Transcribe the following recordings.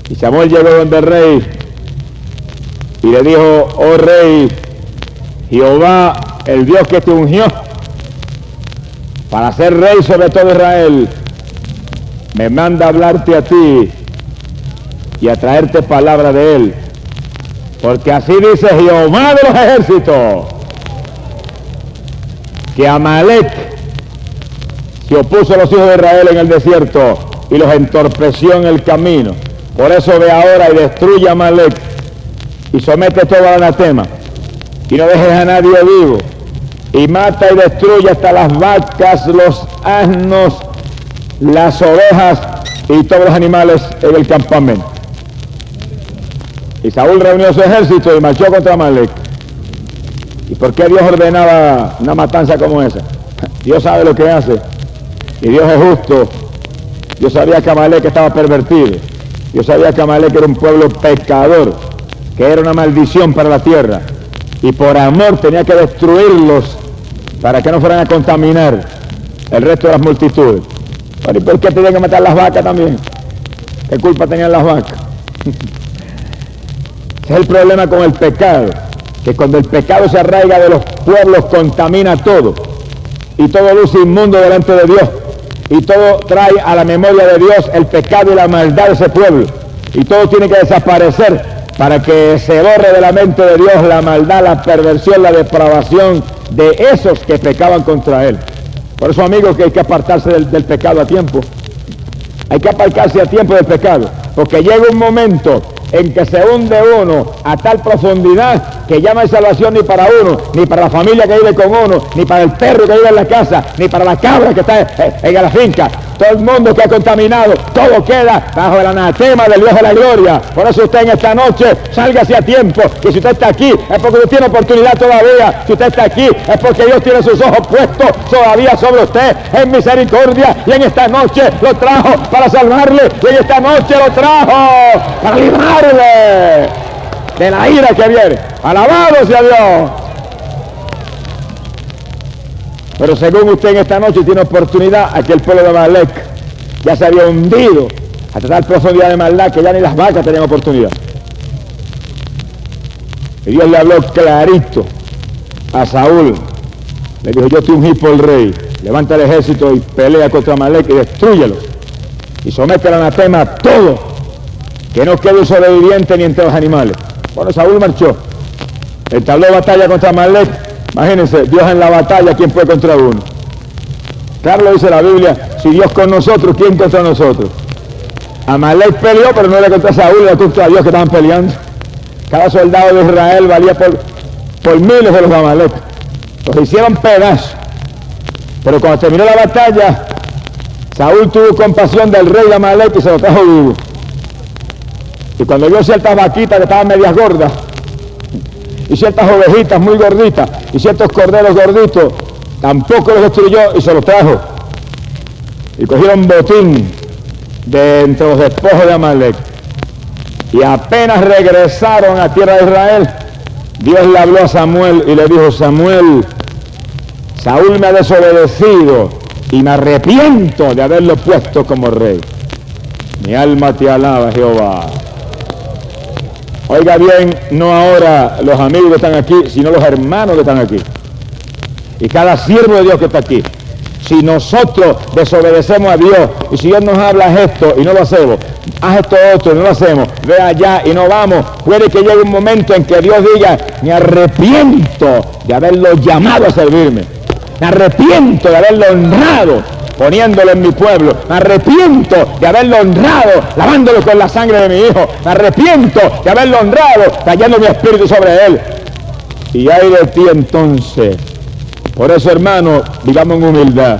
Y Samuel llegó donde el rey y le dijo: oh rey, Jehová, el Dios que te ungió para ser rey sobre todo Israel, me manda a hablarte a ti y a traerte palabra de él, porque así dice Jehová de los ejércitos, que Amalek se opuso a los hijos de Israel en el desierto y los entorpeció en el camino. Por eso ve ahora y destruye a Amalek y somete todo al anatema y no dejes a nadie vivo, y mata y destruye hasta las vacas, los asnos, las ovejas y todos los animales en el campamento. Y Saúl reunió su ejército y marchó contra Amalek. ¿Y por qué Dios ordenaba una matanza como esa? Dios sabe lo que hace y Dios es justo. Dios sabía que Amalek estaba pervertido. Dios sabía que Amalek era un pueblo pecador, que era una maldición para la tierra, y por amor tenía que destruirlos para que no fueran a contaminar el resto de las multitudes. Bueno, ¿y por qué tenían que matar las vacas también? ¿Qué culpa tenían las vacas? Ese es el problema con el pecado, que cuando el pecado se arraiga de los pueblos contamina todo, y todo luce inmundo delante de Dios, y todo trae a la memoria de Dios el pecado y la maldad de ese pueblo, y todo tiene que desaparecer para que se borre de la mente de Dios la maldad, la perversión, la depravación de esos que pecaban contra Él. Por eso, amigos, que hay que apartarse del pecado a tiempo. Hay que apartarse a tiempo del pecado, porque llega un momento en que se hunde uno a tal profundidad que ya no hay salvación ni para uno, ni para la familia que vive con uno, ni para el perro que vive en la casa, ni para la cabra que está en la finca. Todo el mundo que ha contaminado, todo queda bajo el anatema del Dios de la gloria. Por eso usted en esta noche sálgase a tiempo, y si usted está aquí es porque usted tiene oportunidad todavía. Si usted está aquí es porque Dios tiene sus ojos puestos todavía sobre usted en misericordia, y en esta noche lo trajo para salvarle, y en esta noche lo trajo para librarle de la ira que viene. Alabado sea Dios. Pero según usted en esta noche tiene oportunidad, aquí el pueblo de Amalek ya se había hundido hasta tal profundidad de maldad que ya ni las vacas tenían oportunidad. Y Dios le habló clarito a Saúl. Le dijo: yo te ungí por rey, levanta el ejército y pelea contra Amalek y destrúyelo. Y somete al anatema a todo, que no quede un sobreviviente ni entre los animales. Bueno, Saúl marchó, entabló batalla contra Amalek. Imagínense, Dios en la batalla, ¿quién fue contra uno? Claro, lo dice la Biblia: si Dios con nosotros, ¿quién contra nosotros? Amalek peleó, pero no era contra Saúl, era contra Dios que estaban peleando. Cada soldado de Israel valía por miles de los de Amalek. Los hicieron pedazos. Pero cuando terminó la batalla, Saúl tuvo compasión del rey de Amalek y se lo trajo vivo. Y cuando vio ciertas vaquitas que estaban medias gordas, y ciertas ovejitas muy gorditas, y ciertos corderos gorditos, tampoco los destruyó y se los trajo. Y cogieron botín de entre los despojos de Amalek. Y apenas regresaron a tierra de Israel, Dios le habló a Samuel y le dijo: Samuel, Saúl me ha desobedecido y me arrepiento de haberlo puesto como rey. Mi alma te alaba, Jehová. Oiga bien, no ahora los amigos que están aquí, sino los hermanos que están aquí. Y cada siervo de Dios que está aquí. Si nosotros desobedecemos a Dios, y si Dios nos habla, haz esto y no lo hacemos, haz esto otro y no lo hacemos, ve allá y no vamos, puede que llegue un momento en que Dios diga: me arrepiento de haberlo llamado a servirme. Me arrepiento de haberlo honrado poniéndolo en mi pueblo. Me arrepiento de haberlo honrado lavándolo con la sangre de mi hijo. Me arrepiento de haberlo honrado cayendo mi espíritu sobre él. Y hay de ti entonces. Por eso, hermano, vivamos en humildad,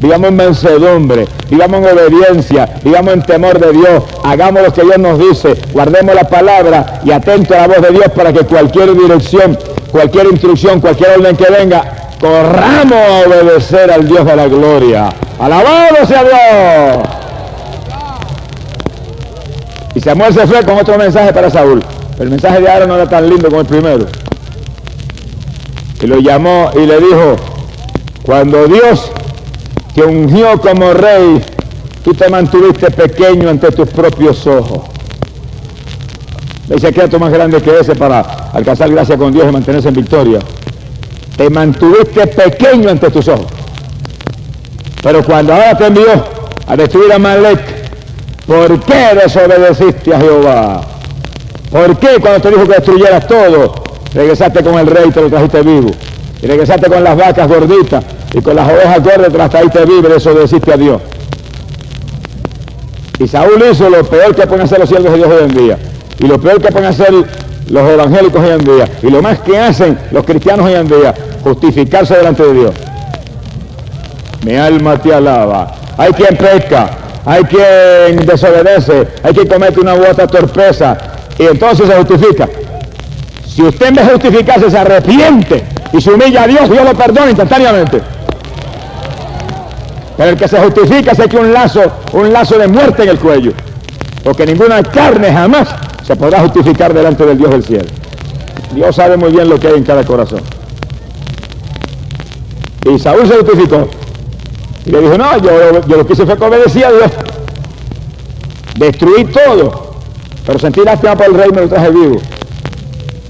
vivamos en mansedumbre, vivamos en obediencia, vivamos en temor de Dios, hagamos lo que Dios nos dice, guardemos la palabra y atentos a la voz de Dios para que cualquier dirección, cualquier instrucción, cualquier orden que venga, corramos a obedecer al Dios de la gloria. ¡Alabado sea Dios! Y Samuel se fue con otro mensaje para Saúl. El mensaje de ahora no era tan lindo como el primero. Y lo llamó y le dijo: cuando Dios te ungió como rey, tú te mantuviste pequeño ante tus propios ojos. No hay secreto más grande que ese para alcanzar gracia con Dios y mantenerse en victoria. Te mantuviste pequeño ante tus ojos. Pero cuando ahora te envió a destruir a Amalek, ¿por qué desobedeciste a Jehová? ¿Por qué cuando te dijo que destruyeras todo, regresaste con el rey y te lo trajiste vivo? Y regresaste con las vacas gorditas y con las ovejas gordas te las trajiste vivo y desobedeciste a Dios. Y Saúl hizo lo peor que pueden hacer los siervos de Dios hoy en día. Y lo peor que pueden hacer los evangélicos hoy en día. Y lo más que hacen los cristianos hoy en día, justificarse delante de Dios. Mi alma te alaba. Hay quien peca, hay quien desobedece, hay quien comete una u otra torpeza y entonces se justifica. Si usted en vez de justificarse se arrepiente y se humilla a Dios, Dios lo perdona instantáneamente. Pero el que se justifica se echa un lazo de muerte en el cuello, porque ninguna carne jamás se podrá justificar delante del Dios del cielo. Dios sabe muy bien lo que hay en cada corazón. Y Saúl se justificó y le dijo, no, yo lo que hice fue que obedecí a Dios, destruí todo, pero sentí lástima por el rey y me lo traje vivo,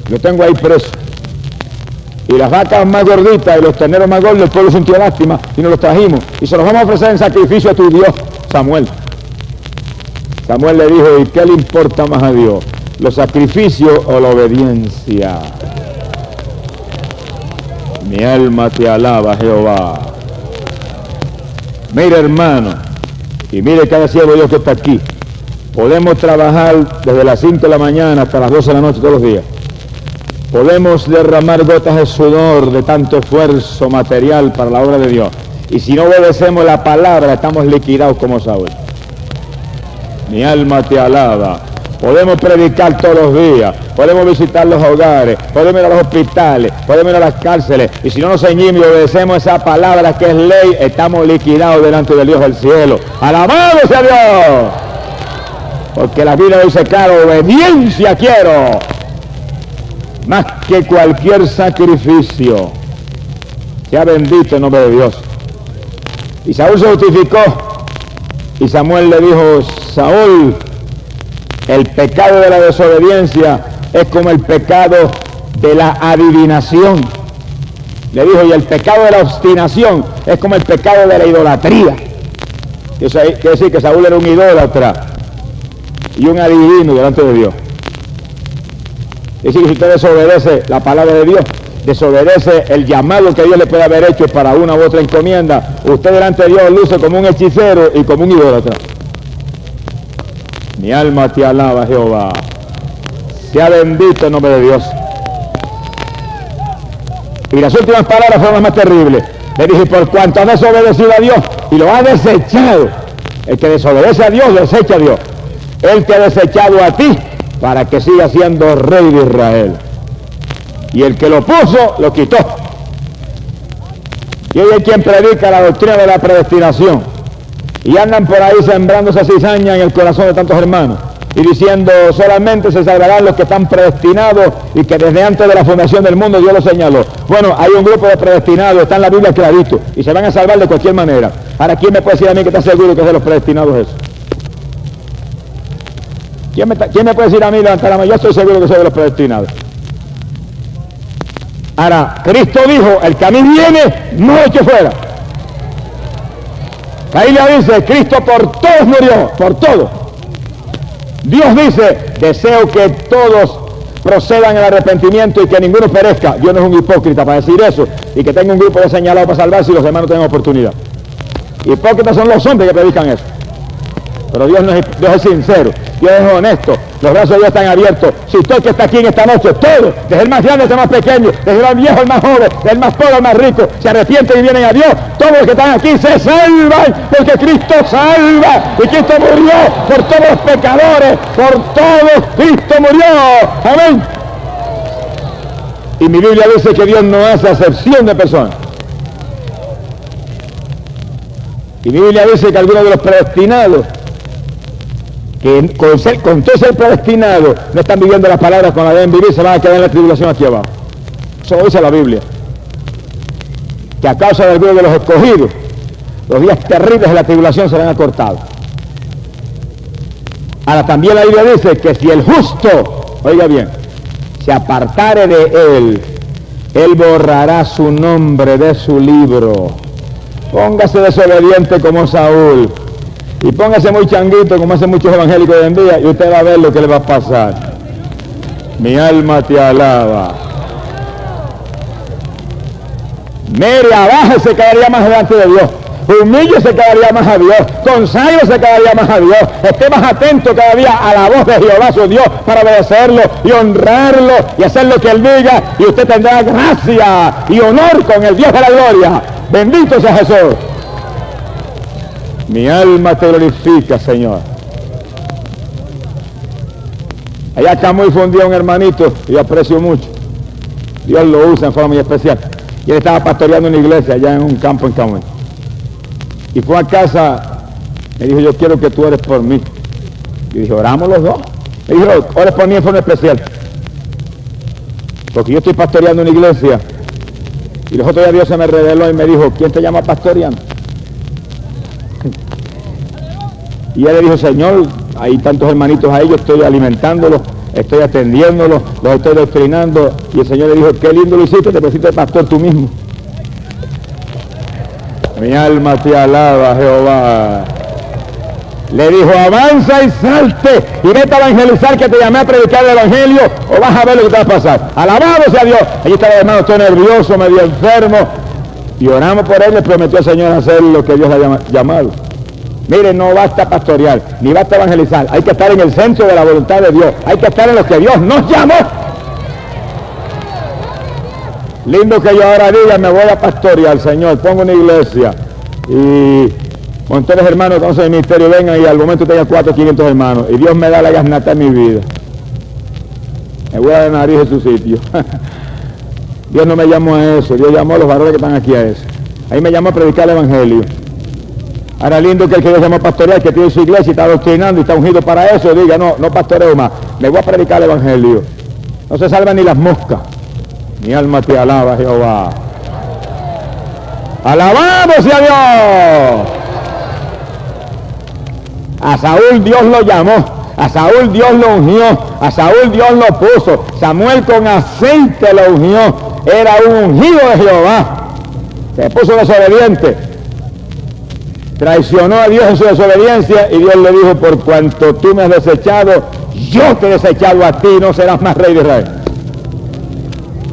lo tengo ahí preso. Y las vacas más gorditas y los terneros más gordos, el pueblo sintió lástima y nos los trajimos y se los vamos a ofrecer en sacrificio a tu Dios, Samuel. Samuel le dijo, ¿y qué le importa más a Dios? ¿Los sacrificios o la obediencia? Mi alma te alaba, Jehová. Mire, hermano, y mire cada siervo de Dios que está aquí. Podemos trabajar desde las 5 de la mañana hasta las 12 de la noche todos los días. Podemos derramar gotas de sudor de tanto esfuerzo material para la obra de Dios. Y si no obedecemos la palabra, estamos liquidados como Saúl. Mi alma te alaba. Podemos predicar todos los días, podemos visitar los hogares, podemos ir a los hospitales, podemos ir a las cárceles. Y si no nos ceñimos y obedecemos esa palabra que es ley, estamos liquidados delante del Dios del cielo. ¡Alabado sea Dios! Porque la Biblia dice claro, obediencia quiero, más que cualquier sacrificio. Sea bendito el nombre de Dios. Y Saúl se justificó y Samuel le dijo, Saúl, el pecado de la desobediencia es como el pecado de la adivinación. Le dijo, y el pecado de la obstinación es como el pecado de la idolatría. Quiere decir que Saúl era un idólatra y un adivino delante de Dios. Es decir, que si usted desobedece la palabra de Dios, desobedece el llamado que Dios le puede haber hecho para una u otra encomienda, usted delante de Dios luce como un hechicero y como un idólatra. Mi alma te alaba, Jehová. Sea bendito el nombre de Dios. Y las últimas palabras fueron las más terribles. Le dije, por cuanto has desobedecido a Dios y lo has desechado. El que desobedece a Dios, desecha a Dios. Él te ha desechado a ti para que sigas siendo rey de Israel. Y el que lo puso, lo quitó. Y hoy hay quien predica la doctrina de la predestinación. Y andan por ahí sembrando esa cizaña en el corazón de tantos hermanos. Y diciendo, solamente se salvarán los que están predestinados y que desde antes de la fundación del mundo Dios lo señaló. Bueno, hay un grupo de predestinados, está en la Biblia clarito, y se van a salvar de cualquier manera. Ahora, ¿quién me puede decir a mí que está seguro que es de los predestinados eso? ¿Quién me puede decir a mí, levanta la mano? Yo estoy seguro que soy de los predestinados. Ahora, Cristo dijo, el que a mí viene, no eche fuera. La Biblia dice, Cristo por todos murió, por todos. Dios dice, deseo que todos procedan al arrepentimiento y que ninguno perezca. Dios no es un hipócrita para decir eso y que tenga un grupo de señalados para salvarse y los hermanos tengan oportunidad. Hipócritas son los hombres que predican eso. Pero Dios es sincero, Dios es honesto, los brazos de Dios están abiertos. Si usted que está aquí en esta noche, todos, desde el más grande hasta el más pequeño, desde el viejo al más joven, del más pobre al más rico, se arrepienten y vienen a Dios, todos los que están aquí se salvan, porque Cristo salva, y Cristo murió por todos los pecadores, por todos Cristo murió, amén. Y mi Biblia dice que Dios no hace acepción de personas. Y mi Biblia dice que algunos de los predestinados, que con todo ser predestinado, no están viviendo las palabras cuando la deben vivir, se van a quedar en la tribulación aquí abajo. Eso dice la Biblia. Que a causa del grupo de los escogidos, los días terribles de la tribulación serán acortados. Ahora también la Biblia dice que si el justo oiga bien, se apartare de él borrará su nombre de su libro. Póngase desobediente como Saúl y póngase muy changuito como hacen muchos evangélicos hoy en día y usted va a ver lo que le va a pasar. Mi alma te alaba. Mire, abájese cada día más delante de Dios. Humíllese cada día más a Dios. Conságrese cada día más a Dios. Esté más atento cada día a la voz de Jehová su Dios para obedecerlo y honrarlo y hacer lo que Él diga. Y usted tendrá gracia y honor con el Dios de la gloria. Bendito sea Jesús. Mi alma te glorifica, Señor. Allá acá muy fundió un hermanito y yo aprecio mucho. Dios lo usa en forma muy especial. Y él estaba pastoreando una iglesia allá en un campo en Camuy. Y fue a casa, me dijo, yo quiero que tú ores por mí. Y dije, oramos los dos. Me dijo, ores por mí en forma especial. Porque yo estoy pastoreando una iglesia. Y los otros días Dios se me reveló y me dijo, ¿quién te llama pastoreando? Y él le dijo, Señor, hay tantos hermanitos ahí, yo estoy alimentándolos, estoy atendiéndolos, los estoy doctrinando. Y el Señor le dijo, qué lindo lo hiciste, te pusiste pastor tú mismo. Mi alma te alaba, Jehová. Le dijo, avanza y salte y vete a evangelizar, que te llamé a predicar el evangelio, o vas a ver lo que te va a pasar. Alabado sea Dios. Allí estaba el hermano, estoy nervioso, medio enfermo, y oramos por él, le prometió al Señor hacer lo que Dios le ha llamado. Mire, no basta pastorear, ni basta evangelizar, hay que estar en el centro de la voluntad de Dios, hay que estar en lo que Dios nos llamó. Lindo que yo ahora diga, me voy a pastorear, Señor, pongo una iglesia y con todos los hermanos que conocen el ministerio vengan y al momento tenga 400 o 500 hermanos y Dios me da la gasnata en mi vida. Me voy a dar nariz en su sitio. Dios no me llamó a eso, Dios llamó a los varones que están aquí a eso. Ahí me llamó a predicar el evangelio. Ahora lindo que el que Dios llamó a pastorear, que tiene su iglesia y está doctrinando y está ungido para eso, diga, no pastoreo más, me voy a predicar el evangelio. No se salvan ni las moscas. Mi alma te alaba, Jehová. ¡Alabado sea Dios! A Saúl Dios lo llamó, a Saúl Dios lo ungió, a Saúl Dios lo puso. Samuel con aceite lo ungió, era un ungido de Jehová. Se puso desobediente, traicionó a Dios en su desobediencia y Dios le dijo, por cuanto tú me has desechado, yo te he desechado a ti, no serás más rey de Israel.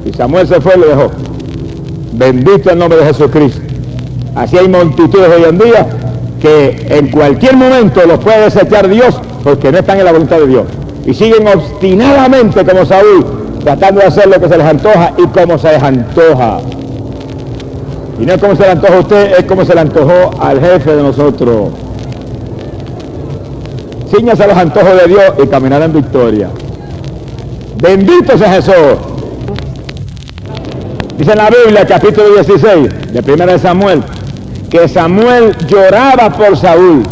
Y Samuel se fue y lo dejó. Bendito el nombre de Jesucristo. Así hay multitudes hoy en día que en cualquier momento los puede desechar Dios porque no están en la voluntad de Dios. Y siguen obstinadamente como Saúl, tratando de hacer lo que se les antoja y como se les antoja. Y no es como se le antoja a usted, es como se le antojó al jefe de nosotros. Cíñase a los antojos de Dios y caminará en victoria. Bendito sea Jesús. Dice en la Biblia, capítulo 16, de 1 de Samuel, que Samuel lloraba por Saúl.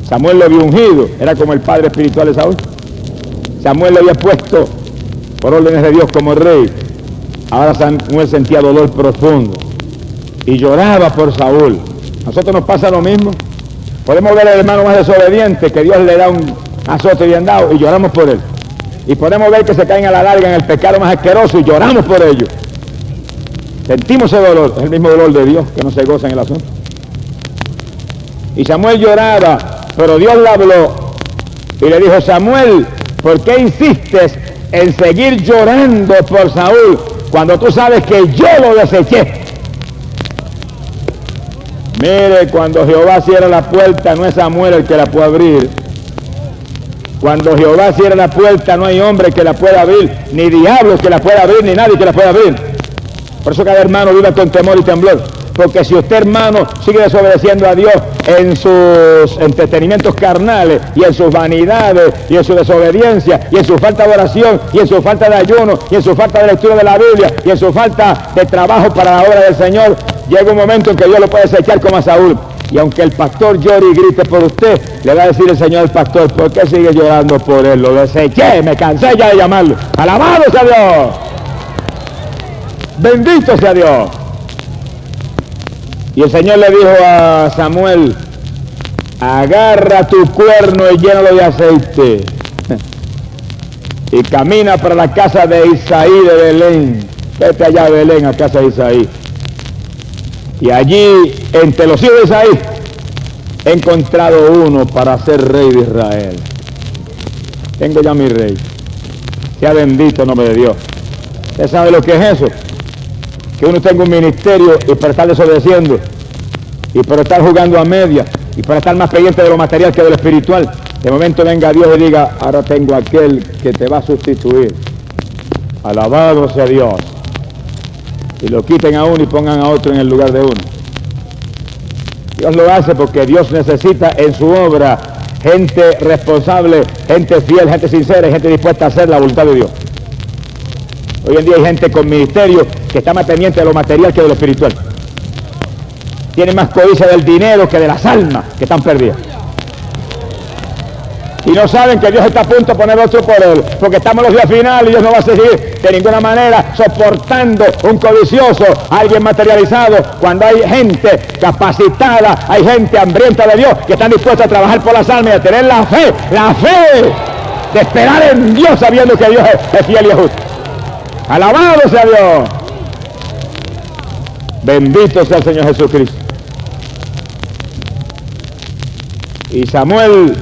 Samuel lo había ungido, era como el padre espiritual de Saúl. Samuel lo había puesto por órdenes de Dios como rey. Ahora Samuel sentía dolor profundo y lloraba por Saúl. A nosotros nos pasa lo mismo. Podemos ver al hermano más desobediente, que Dios le da un azote bien dado y lloramos por él. Y podemos ver que se caen a la larga en el pecado más asqueroso y lloramos por ello. Sentimos ese dolor, es el mismo dolor de Dios que no se goza en el asunto. Y Samuel lloraba, pero Dios le habló y le dijo, Samuel, ¿por qué insistes en seguir llorando por Saúl cuando tú sabes que yo lo deseché? Mire, cuando Jehová cierra la puerta, no es Samuel el que la puede abrir. Cuando Jehová cierra la puerta, no hay hombre que la pueda abrir, ni diablo que la pueda abrir, ni nadie que la pueda abrir. Por eso cada hermano vive con temor y temblor. Porque si usted, hermano, sigue desobedeciendo a Dios en sus entretenimientos carnales y en sus vanidades y en su desobediencia y en su falta de oración y en su falta de ayuno y en su falta de lectura de la Biblia y en su falta de trabajo para la obra del Señor, llega un momento en que Dios lo puede desechar como a Saúl. Y aunque el pastor llore y grite por usted, le va a decir el Señor al pastor, ¿por qué sigue llorando por él? Lo deseché, me cansé ya de llamarlo. ¡Alabado sea Dios! ¡Bendito sea Dios! Y el Señor le dijo a Samuel, agarra tu cuerno y llénalo de aceite. y camina para la casa de Isaí de Belén. Vete allá a Belén, a casa de Isaí. Y allí, entre los hijos de Isaí, he encontrado uno para ser rey de Israel. Tengo ya mi rey. Sea bendito el nombre de Dios. ¿Usted sabe lo que es eso? Que uno tenga un ministerio y para estar desobedeciendo, y para estar jugando a media, y para estar más pendiente de lo material que de lo espiritual. De momento venga Dios y diga, ahora tengo aquel que te va a sustituir. Alabado sea Dios. Y lo quiten a uno y pongan a otro en el lugar de uno. Dios lo hace porque Dios necesita en su obra gente responsable, gente fiel, gente sincera y gente dispuesta a hacer la voluntad de Dios. Hoy en día hay gente con ministerio que está más pendiente de lo material que de lo espiritual. Tiene más codicia del dinero que de las almas que están perdidas. Y no saben que Dios está a punto de poner otro por él, porque estamos en los días finales y Dios no va a seguir de ninguna manera soportando un codicioso, alguien materializado, cuando hay gente capacitada, hay gente hambrienta de Dios que están dispuestos a trabajar por las almas y a tener la fe de esperar en Dios sabiendo que Dios es fiel y justo. Alabado sea Dios. Bendito sea el Señor Jesucristo. Y Samuel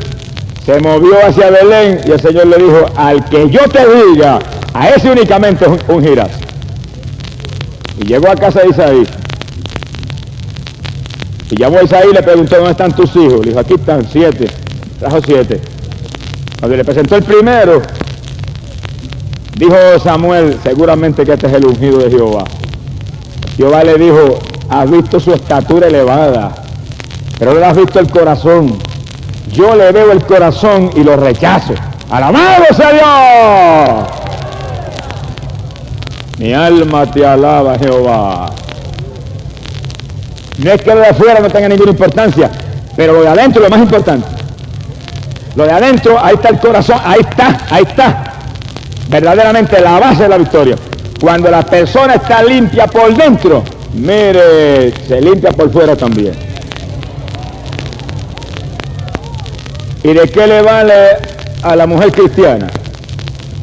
se movió hacia Belén y el Señor le dijo, al que yo te diga, a ese únicamente ungirás. Y llegó a casa de Isaí. Y llamó a Isaí y le preguntó, ¿dónde están tus hijos? Le dijo, aquí están 7. Trajo 7. Cuando le presentó el primero, dijo Samuel, seguramente que este es el ungido de Jehová. Jehová le dijo, has visto su estatura elevada, pero no has visto el corazón. Yo le veo el corazón y lo rechazo. ¡Alabado sea Dios! Mi alma te alaba, Jehová. No es que lo de afuera no tenga ninguna importancia, pero lo de adentro es lo más importante. Lo de adentro, ahí está el corazón, ahí está. Verdaderamente la base de la victoria. Cuando la persona está limpia por dentro, mire, se limpia por fuera también. ¿Y de qué le vale a la mujer cristiana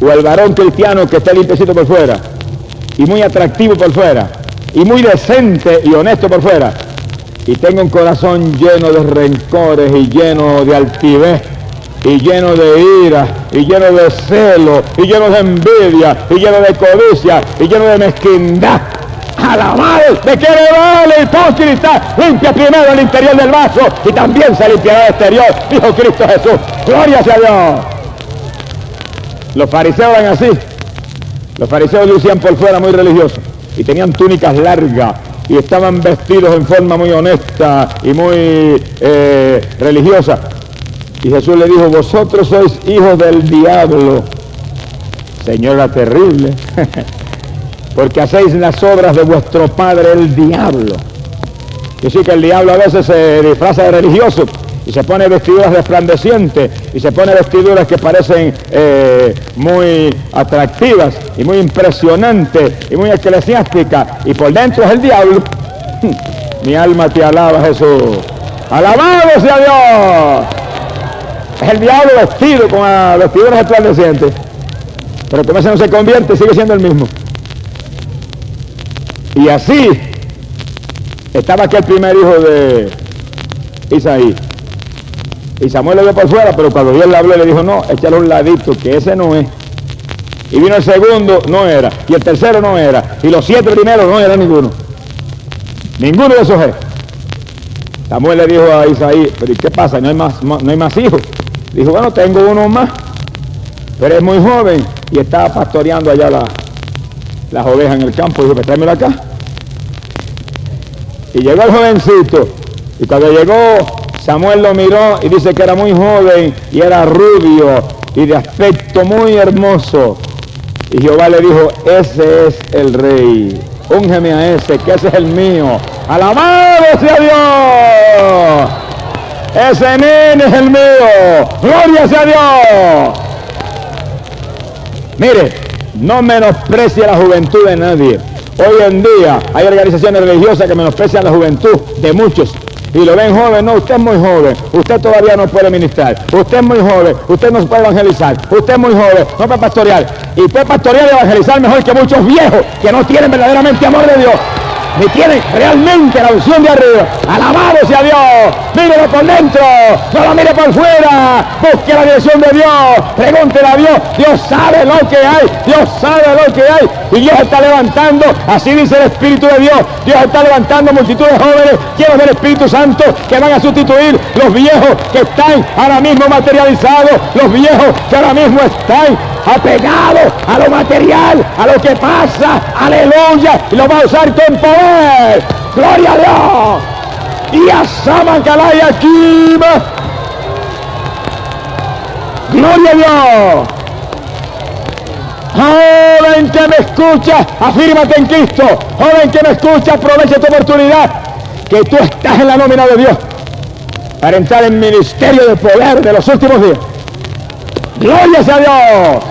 o al varón cristiano que esté limpiecito por fuera y muy atractivo por fuera y muy decente y honesto por fuera y tenga un corazón lleno de rencores y lleno de altivez y lleno de ira y lleno de celo y lleno de envidia y lleno de codicia y lleno de mezquindad? Alabado, ¿de qué le vale, hipócrita? Limpia primero el interior del vaso y también se limpiará el exterior, dijo Cristo Jesús. Gloria sea Dios. Los fariseos eran así. Los fariseos lucían por fuera muy religiosos y tenían túnicas largas y estaban vestidos en forma muy honesta y muy religiosa. Y Jesús le dijo, vosotros sois hijos del diablo. Señor, era terrible. Porque hacéis las obras de vuestro padre el diablo. Y sí que el diablo a veces se disfraza de religioso y se pone vestiduras resplandecientes y se pone vestiduras que parecen muy atractivas y muy impresionantes y muy eclesiásticas, y por dentro es el diablo. Mi alma te alaba, Jesús. ¡Alabado sea Dios! Es el diablo vestido con vestiduras resplandecientes, pero como ese no se convierte, sigue siendo el mismo. Y así estaba aquel primer hijo de Isaí. Y Samuel lo vio por fuera, pero cuando Dios le habló, le dijo, no, échale un ladito, que ese no es. Y vino el segundo, no era. Y el tercero no era. Y los 7 primeros no era ninguno. Ninguno de esos es. Samuel le dijo a Isaí, pero ¿y qué pasa? ¿No hay más hijos? Dijo, bueno, tengo uno más, pero es muy joven y estaba pastoreando allá las ovejas en el campo. Dijo, pues tráemelo acá. Y llegó el jovencito, y cuando llegó, Samuel lo miró y dice que era muy joven y era rubio y de aspecto muy hermoso. Y Jehová le dijo, ese es el rey, úngeme a ese, que ese es el mío. ¡Alabado sea Dios! Ese nene es el mío. ¡Gloria sea Dios! Mire, no menosprecie la juventud de nadie. Hoy en día hay organizaciones religiosas que menosprecian la juventud de muchos y lo ven joven. No, usted es muy joven, usted todavía no puede ministrar, usted es muy joven, usted no puede evangelizar, usted es muy joven, no puede pastorear, y puede pastorear y evangelizar mejor que muchos viejos que no tienen verdaderamente amor de Dios, ni tienen realmente la unción de arriba. Alabado sea Dios. Mírelo por dentro, no lo mire por fuera, busque la dirección de Dios, pregúntele a Dios. Dios sabe lo que hay, Dios sabe lo que hay, y Dios está levantando, así dice el Espíritu de Dios, Dios está levantando multitudes de jóvenes llenos del Espíritu Santo que van a sustituir los viejos que están ahora mismo materializados, los viejos que ahora mismo están apegados a lo material, a lo que pasa. Aleluya, y lo va a usar con poder. Gloria a Dios. Y a Samakalaya Kima. Gloria a Dios. Joven que me escucha, afírmate en Cristo. Joven que me escucha, aprovecha tu oportunidad, que tú estás en la nómina de Dios para entrar en ministerio de poder de los últimos días. Gloria sea a Dios.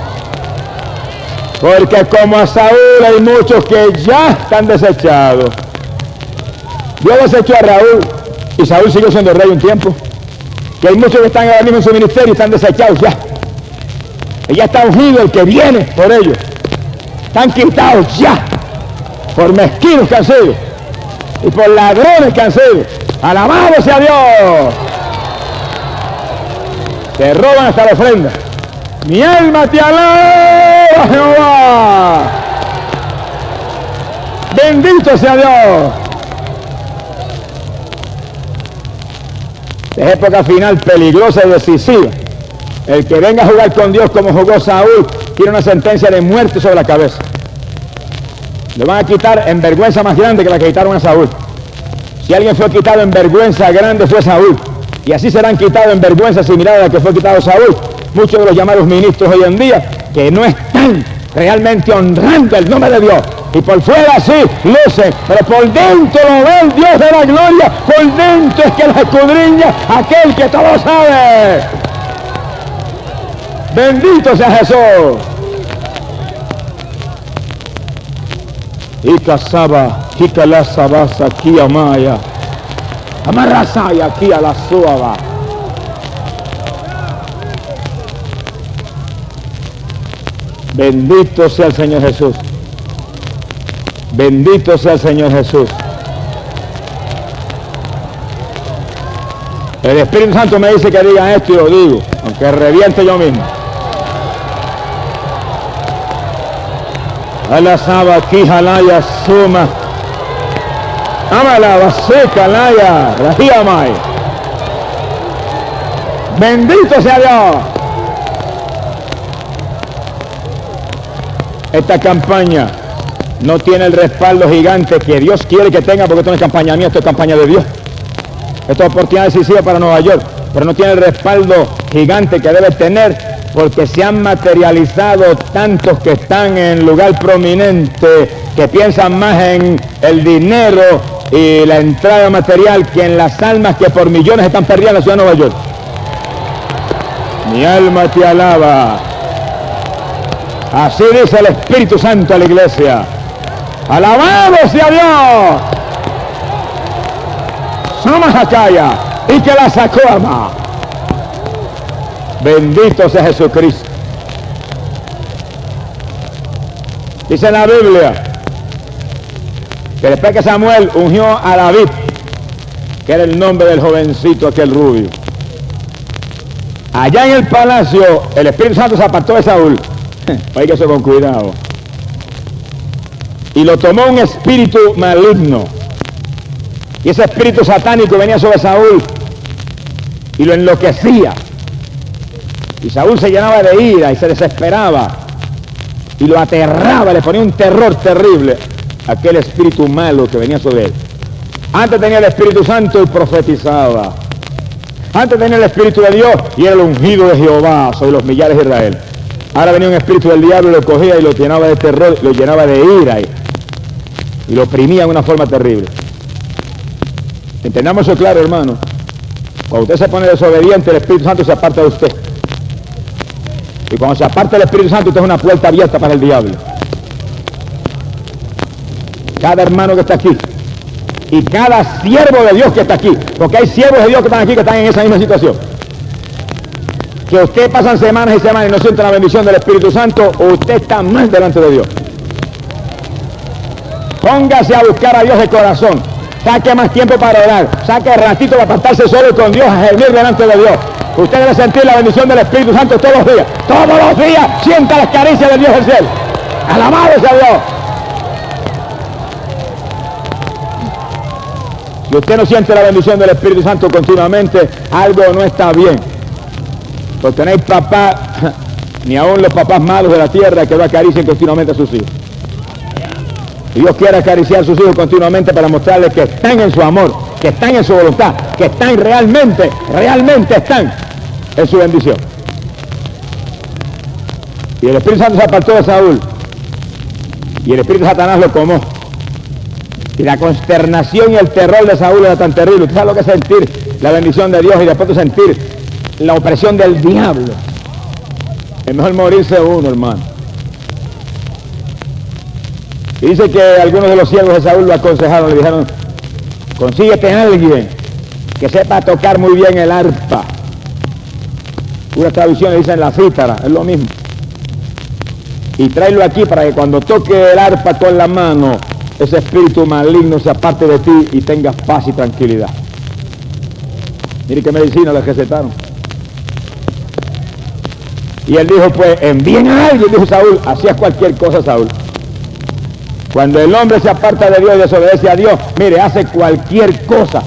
Porque como a Saúl hay muchos que ya están desechados. Dios desechó a Raúl y Saúl siguió siendo rey un tiempo. Que hay muchos que están ahora mismo en su ministerio y están desechados ya. Y ya está ungido el que viene por ellos. Están quitados ya por mezquinos que han sido y por ladrones que han sido. Alabado sea Dios. Te roban hasta la ofrenda. Mi alma te alaba, Jehová. Bendito sea Dios. Es época final peligrosa y decisiva. El que venga a jugar con Dios como jugó Saúl tiene una sentencia de muerte sobre la cabeza. Le van a quitar en vergüenza más grande que la que quitaron a Saúl. Si alguien fue quitado en vergüenza grande fue Saúl. Y así serán quitados en vergüenza similar a la que fue quitado Saúl muchos de los llamados ministros hoy en día, que no están realmente honrando el nombre de Dios. Y por fuera sí lucen, pero por dentro lo ve el Dios de la gloria. Por dentro es que lo escudriña aquel que todo sabe. Bendito sea Jesús. Ika saba, ika la sabasa, kia maya, amarrasaya, kia la suaba. Bendito sea el Señor Jesús. Bendito sea el Señor Jesús. El Espíritu Santo me dice que diga esto y lo digo, aunque reviente yo mismo. Alasaba Kijalaya Suma. Amala Basika Laya Rahiamai. Bendito sea Dios. Esta campaña no tiene el respaldo gigante que Dios quiere que tenga, porque esto no es campaña mía, esto es campaña de Dios. Esto es oportunidad decisiva para Nueva York, pero no tiene el respaldo gigante que debe tener, porque se han materializado tantos que están en lugar prominente, que piensan más en el dinero y la entrada material que en las almas que por millones están perdidas en la ciudad de Nueva York. Mi alma te alaba. Así dice el Espíritu Santo a la iglesia. Alabado sea Dios. Somos Acaya y que la sacó ama. Bendito sea Jesucristo. Dice en la Biblia que después que Samuel ungió a David, que era el nombre del jovencito aquel rubio, allá en el palacio el Espíritu Santo se apartó de Saúl. Hay que eso con cuidado. Y lo tomó un espíritu maligno. Y ese espíritu satánico venía sobre Saúl y lo enloquecía. Y Saúl se llenaba de ira y se desesperaba. Y lo aterraba, le ponía un terror terrible a aquel espíritu malo que venía sobre él. Antes tenía el Espíritu Santo y profetizaba. Antes tenía el Espíritu de Dios y era el ungido de Jehová sobre los millares de Israel. Ahora venía un espíritu del diablo y lo cogía y lo llenaba de terror, lo llenaba de ira y lo oprimía de una forma terrible. Entendamos eso claro, hermano. Cuando usted se pone desobediente, el Espíritu Santo se aparta de usted. Y cuando se aparta el Espíritu Santo, usted es una puerta abierta para el diablo. Cada hermano que está aquí y cada siervo de Dios que está aquí, porque hay siervos de Dios que están aquí que están en esa misma situación. Que usted pasan semanas y semanas y no siente la bendición del Espíritu Santo, usted está mal delante de Dios. Póngase a buscar a Dios de corazón. Saque más tiempo para orar. Saque ratito para apartarse solo con Dios, a gemir delante de Dios. Usted debe sentir la bendición del Espíritu Santo todos los días. Todos los días sienta las caricias del Dios del cielo. Alabado sea Dios. Si usted no siente la bendición del Espíritu Santo continuamente, algo no está bien. No tenéis papá, ni aún los papás malos de la tierra que lo acaricien continuamente a sus hijos. Y Dios quiere acariciar a sus hijos continuamente para mostrarles que están en su amor, que están en su voluntad, que están realmente están en su bendición. Y el Espíritu Santo se apartó de Saúl, y el Espíritu de Satanás lo tomó. Y la consternación y el terror de Saúl era tan terrible. ¿Usted sabe lo que es sentir la bendición de Dios y después de sentir la opresión del diablo? Es mejor morirse uno, hermano. Y dice que algunos de los siervos de Saúl lo aconsejaron, le dijeron, consíguete a alguien que sepa tocar muy bien el arpa. Unas traducciones dicen la cítara, es lo mismo. Y tráelo aquí para que cuando toque el arpa con la mano, ese espíritu maligno se aparte de ti y tengas paz y tranquilidad. Mire qué medicina le recetaron. Y él dijo, pues envíen a alguien, dijo Saúl. Hacías cualquier cosa, Saúl. Cuando el hombre se aparta de Dios y desobedece a Dios, mire, hace cualquier cosa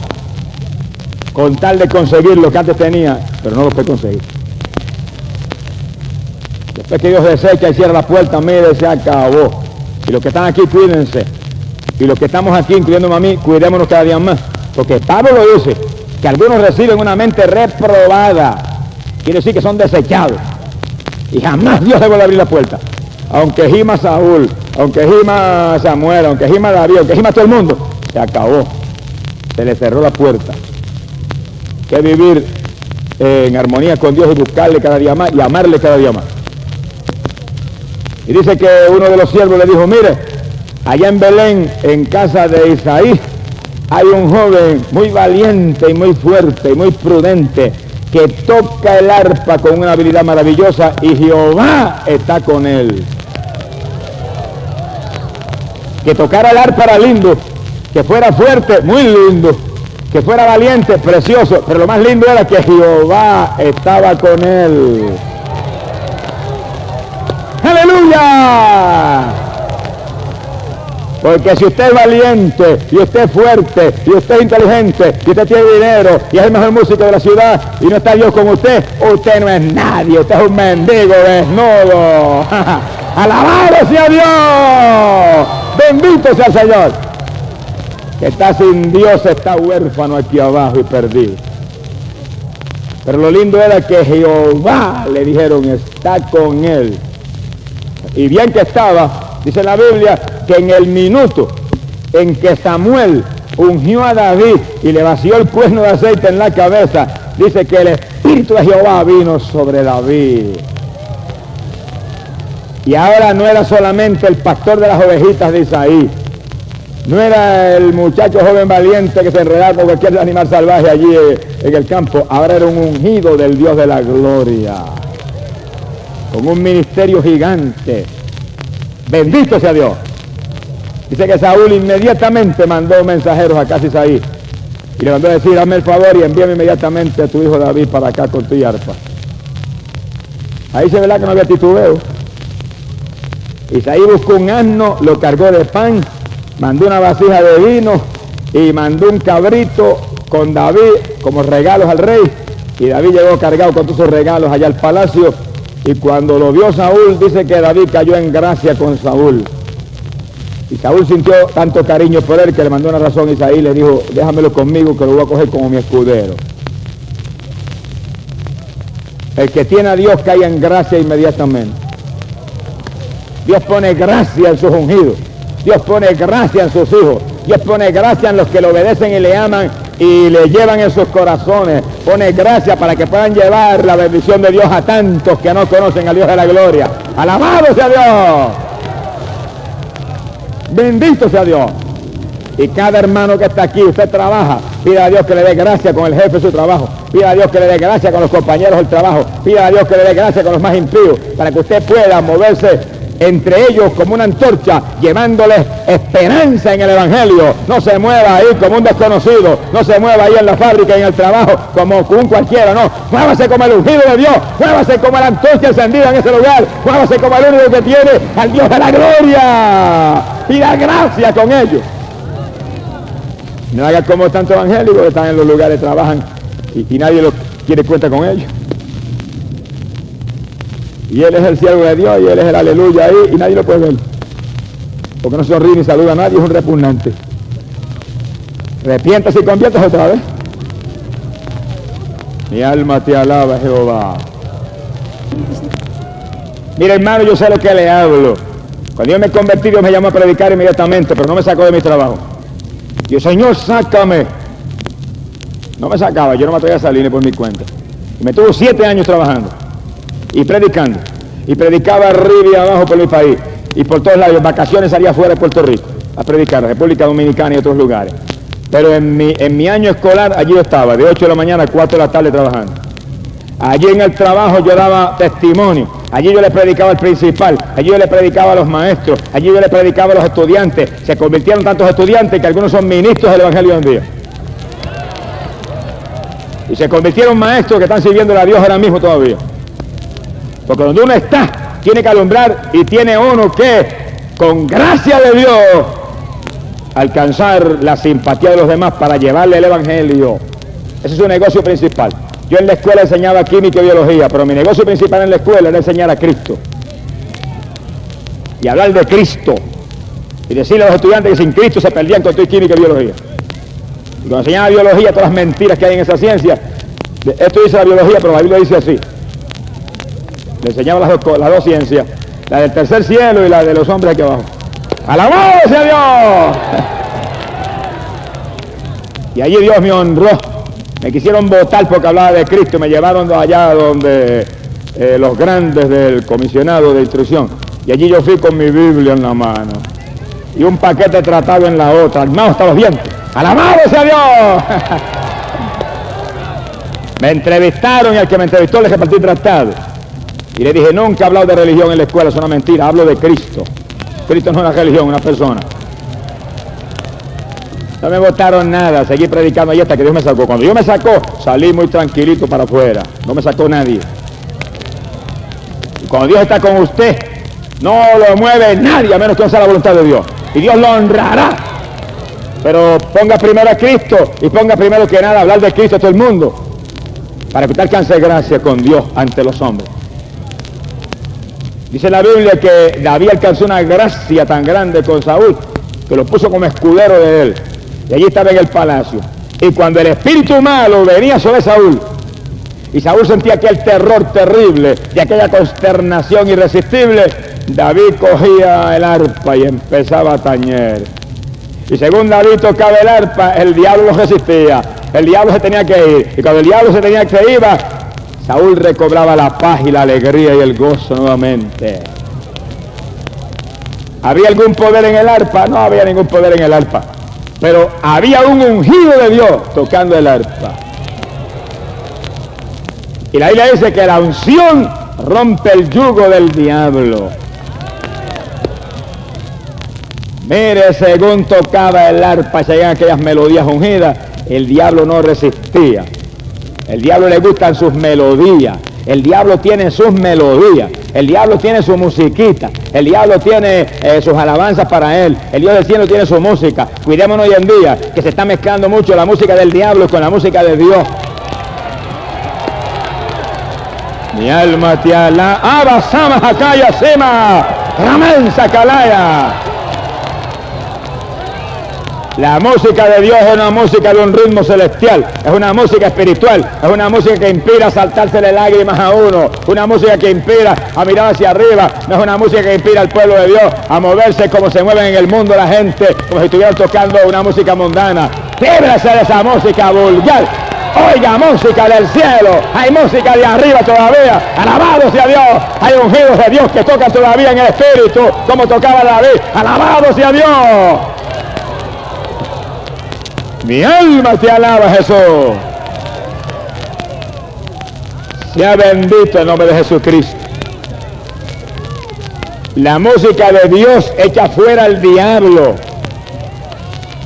con tal de conseguir lo que antes tenía, pero no lo puede conseguir. Después que Dios desecha y cierra la puerta, mire, se acabó. Y los que están aquí, cuídense. Y los que estamos aquí, incluyéndome a mí, cuidémonos cada día más. Porque Pablo lo dice, que algunos reciben una mente reprobada. Quiere decir que son desechados. Y jamás Dios le vuelve a abrir la puerta. Aunque gima Saúl, aunque gima Samuel, aunque gima David, aunque gima todo el mundo, se acabó. Se le cerró la puerta. Que vivir en armonía con Dios y buscarle cada día más y amarle cada día más. Y dice que uno de los siervos le dijo, mire, allá en Belén, en casa de Isaí, hay un joven muy valiente y muy fuerte y muy prudente que toca el arpa con una habilidad maravillosa y Jehová está con él. Que tocara el arpa era lindo, que fuera fuerte, muy lindo, que fuera valiente, precioso, pero lo más lindo era que Jehová estaba con él. ¡Aleluya! Porque si usted es valiente, y usted es fuerte, y usted es inteligente, y usted tiene dinero, y es el mejor músico de la ciudad, y no está Dios con usted, usted no es nadie, usted es un mendigo desnudo. ¡Alabado sea Dios! ¡Bendito sea el Señor! Que está sin Dios, está huérfano aquí abajo y perdido. Pero lo lindo era que Jehová, le dijeron, está con él. Y bien que estaba, dice la Biblia, que en el minuto en que Samuel ungió a David y le vació el cuerno de aceite en la cabeza, dice que el Espíritu de Jehová vino sobre David. Y ahora no era solamente el pastor de las ovejitas de Isaí, no era el muchacho joven valiente que se enredaba con cualquier animal salvaje allí en el campo, ahora era un ungido del Dios de la gloria, con un ministerio gigante. Bendito sea Dios. Dice que Saúl inmediatamente mandó mensajeros a casa de Isaí y le mandó a decir, hazme el favor y envíame inmediatamente a tu hijo David para acá con tu arpa. Ahí se verá que no había titubeo. Isaí buscó un asno, lo cargó de pan, mandó una vasija de vino y mandó un cabrito con David como regalos al rey. Y David llegó cargado con todos sus regalos allá al palacio. Y cuando lo vio Saúl, dice que David cayó en gracia con Saúl. Y Saúl sintió tanto cariño por él que le mandó una razón a Isaí y le dijo, déjamelo conmigo que lo voy a coger como mi escudero. El que tiene a Dios cae en gracia inmediatamente. Dios pone gracia en sus ungidos. Dios pone gracia en sus hijos. Dios pone gracia en los que le obedecen y le aman y le llevan en sus corazones. Pone gracia para que puedan llevar la bendición de Dios a tantos que no conocen al Dios de la gloria. ¡Alabado sea Dios! ¡Bendito sea Dios! Y cada hermano que está aquí, usted trabaja, pida a Dios que le dé gracia con el jefe de su trabajo, pida a Dios que le dé gracia con los compañeros del trabajo, pida a Dios que le dé gracia con los más impíos, para que usted pueda moverse entre ellos como una antorcha, llevándoles esperanza en el Evangelio. No se mueva ahí como un desconocido, no se mueva ahí en la fábrica y en el trabajo como un cualquiera, no. Muévase como el ungido de Dios, muévase como la antorcha encendida en ese lugar, muévase como el único que tiene al Dios de la gloria. Pida gracia con ellos. No haga como tantos evangélicos que están en los lugares, trabajan y nadie los quiere cuenta con ellos. Y él es el siervo de Dios y él es el aleluya ahí y nadie lo puede ver. Porque no sonríe ni saluda a nadie, es un repugnante. Arrepiéntase y conviértase otra vez. Mi alma te alaba, Jehová. Mira, hermano, yo sé lo que le hablo. Cuando yo me convertí, Dios me llamó a predicar inmediatamente, pero no me sacó de mi trabajo. Yo, Señor, sácame. No me sacaba, yo no me atrevía a salir ni por mi cuenta. Y me tuvo 7 años trabajando y predicando. Y predicaba arriba y abajo por mi país. Y por todos lados, vacaciones salía fuera de Puerto Rico a predicar, República Dominicana y otros lugares. Pero en mi año escolar, allí yo estaba, de 8 de la mañana a 4 de la tarde trabajando. Allí en el trabajo yo daba testimonio. Allí yo le predicaba al principal, allí yo le predicaba a los maestros, allí yo le predicaba a los estudiantes. Se convirtieron tantos estudiantes que algunos son ministros del Evangelio hoy en día. Y se convirtieron maestros que están sirviendo a Dios ahora mismo todavía. Porque donde uno está, tiene que alumbrar y tiene uno que, con gracia de Dios, alcanzar la simpatía de los demás para llevarle el Evangelio. Ese es su negocio principal. Yo en la escuela enseñaba química y biología, pero mi negocio principal en la escuela era enseñar a Cristo. Y hablar de Cristo. Y decirle a los estudiantes que sin Cristo se perdían con toda química y biología. Y cuando enseñaba biología, todas las mentiras que hay en esa ciencia, esto dice la biología, pero la Biblia dice así. Le enseñaba las dos ciencias, la del tercer cielo y la de los hombres aquí abajo. ¡Alabado sea Dios! Y allí Dios me honró. Me quisieron votar porque hablaba de Cristo, me llevaron allá donde los grandes del comisionado de instrucción. Y allí yo fui con mi Biblia en la mano. Y un paquete tratado en la otra, armado hasta los dientes. ¡Alabado sea Dios! Me entrevistaron y al que me entrevistó le repartí tratado. Y le dije, nunca he hablado de religión en la escuela, es una mentira, hablo de Cristo. Cristo no es una religión, una persona. No me votaron nada, seguí predicando ahí hasta que Dios me sacó. Cuando Dios me sacó, salí muy tranquilito para afuera. No me sacó nadie. Y cuando Dios está con usted, no lo mueve nadie, a menos que no sea la voluntad de Dios. Y Dios lo honrará. Pero ponga primero a Cristo y ponga primero que nada hablar de Cristo a todo el mundo. Para que usted alcance gracia con Dios ante los hombres. Dice la Biblia que David alcanzó una gracia tan grande con Saúl que lo puso como escudero de él. Y allí estaba en el palacio. Y cuando el espíritu malo venía sobre Saúl, y Saúl sentía aquel terror terrible y aquella consternación irresistible, David cogía el arpa y empezaba a tañer. Y según David tocaba el arpa, el diablo lo resistía. El diablo se tenía que ir. Y cuando el diablo se tenía que ir, Saúl recobraba la paz y la alegría y el gozo nuevamente. ¿Había algún poder en el arpa? No había ningún poder en el arpa. Pero había un ungido de Dios tocando el arpa. Y la Biblia dice que la unción rompe el yugo del diablo. Mire, según tocaba el arpa y seguían aquellas melodías ungidas, el diablo no resistía. El diablo le gustan sus melodías. El diablo tiene sus melodías. El diablo tiene su musiquita. El diablo tiene sus alabanzas para él. El Dios del cielo tiene su música. Cuidémonos hoy en día que se está mezclando mucho la música del diablo con la música de Dios. Mi alma te alaba. Abasama Hakaya Sema. Ramansa Kalaya. La música de Dios es una música de un ritmo celestial, es una música espiritual, es una música que inspira a saltársele lágrimas a uno, una música que inspira a mirar hacia arriba, no es una música que inspira al pueblo de Dios a moverse como se mueven en el mundo la gente, como si estuvieran tocando una música mundana. Líbrese de esa música vulgar. Oiga, música del cielo, hay música de arriba todavía, alabado sea Dios, hay ungidos de Dios que tocan todavía en el espíritu, como tocaba David, alabado sea Dios. Mi alma te alaba, Jesús. Sea bendito el nombre de Jesucristo. La música de Dios echa fuera al diablo.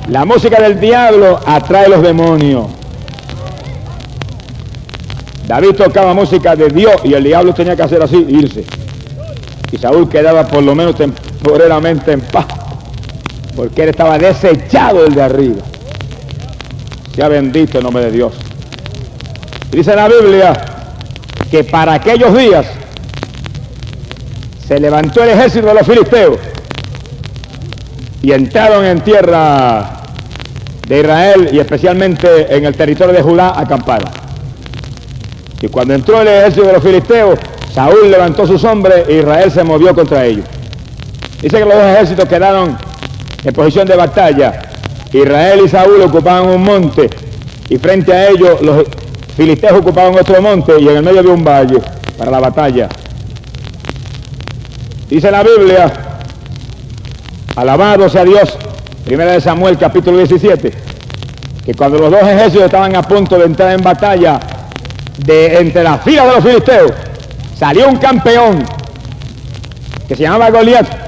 La música del diablo atrae a los demonios. David tocaba música de Dios y el diablo tenía que hacer así, irse. Y Saúl quedaba por lo menos temporalmente en paz, porque él estaba desechado del de arriba. Sea bendito el nombre de Dios. Y dice la Biblia que para aquellos días se levantó el ejército de los filisteos y entraron en tierra de Israel y especialmente en el territorio de Judá acamparon. Y cuando entró el ejército de los filisteos, Saúl levantó sus hombres e Israel se movió contra ellos. Dice que los dos ejércitos quedaron en posición de batalla. Israel y Saúl ocupaban un monte y frente a ellos los filisteos ocupaban otro monte y en el medio había un valle para la batalla. Dice la Biblia, alabado sea Dios, 1 Samuel capítulo 17, que cuando los dos ejércitos estaban a punto de entrar en batalla, de entre las filas de los filisteos salió un campeón que se llamaba Goliat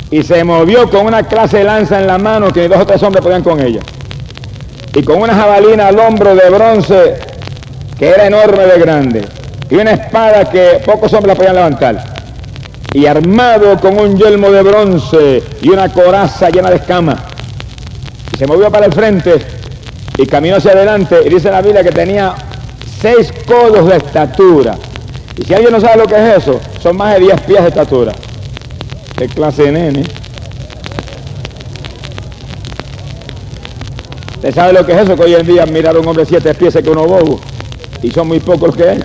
y se movió con una clase de lanza en la mano que 2 o 3 hombres podían con ella, y con una jabalina al hombro de bronce que era enorme de grande, y una espada que pocos hombres la podían levantar, y armado con un yelmo de bronce y una coraza llena de escamas, y se movió para el frente y caminó hacia adelante, y dice la Biblia que tenía 6 codos de estatura. Y si alguien no sabe lo que es eso, son más de 10 pies de estatura. De clase de nene. ¿Usted sabe lo que es eso? Que hoy en día mirar a un hombre de 7 pies que uno bobo. Y son muy pocos los que es.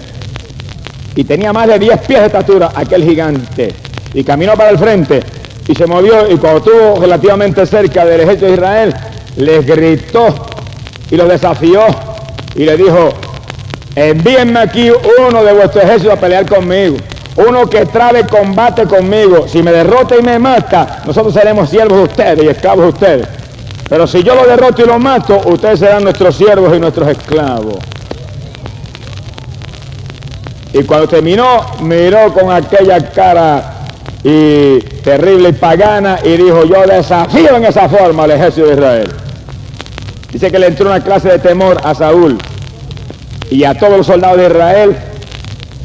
Y tenía más de 10 pies de estatura aquel gigante. Y caminó para el frente. Y se movió. Y cuando estuvo relativamente cerca del ejército de Israel, les gritó y los desafió. Y le dijo: envíenme aquí uno de vuestro ejército a pelear conmigo, uno que trabe combate conmigo. Si me derrota y me mata, nosotros seremos siervos de ustedes y esclavos de ustedes. Pero si yo lo derroto y lo mato, ustedes serán nuestros siervos y nuestros esclavos. Y cuando terminó, miró con aquella cara y terrible y pagana y dijo: yo desafío en esa forma al ejército de Israel. Dice que le entró una clase de temor a Saúl y a todos los soldados de Israel,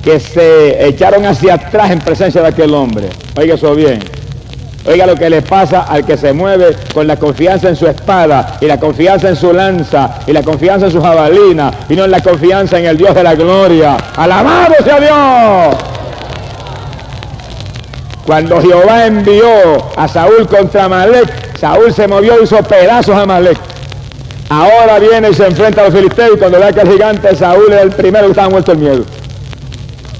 que se echaron hacia atrás en presencia de aquel hombre. Oiga eso bien. Oiga lo que le pasa al que se mueve con la confianza en su espada y la confianza en su lanza y la confianza en su jabalina y no en la confianza en el Dios de la gloria. ¡Alabado sea Dios! Cuando Jehová envió a Saúl contra Amalek, Saúl se movió y hizo pedazos a Amalek. Ahora viene y se enfrenta a los filisteos y cuando ve a aquel gigante, Saúl era el primero que estaba muerto el miedo.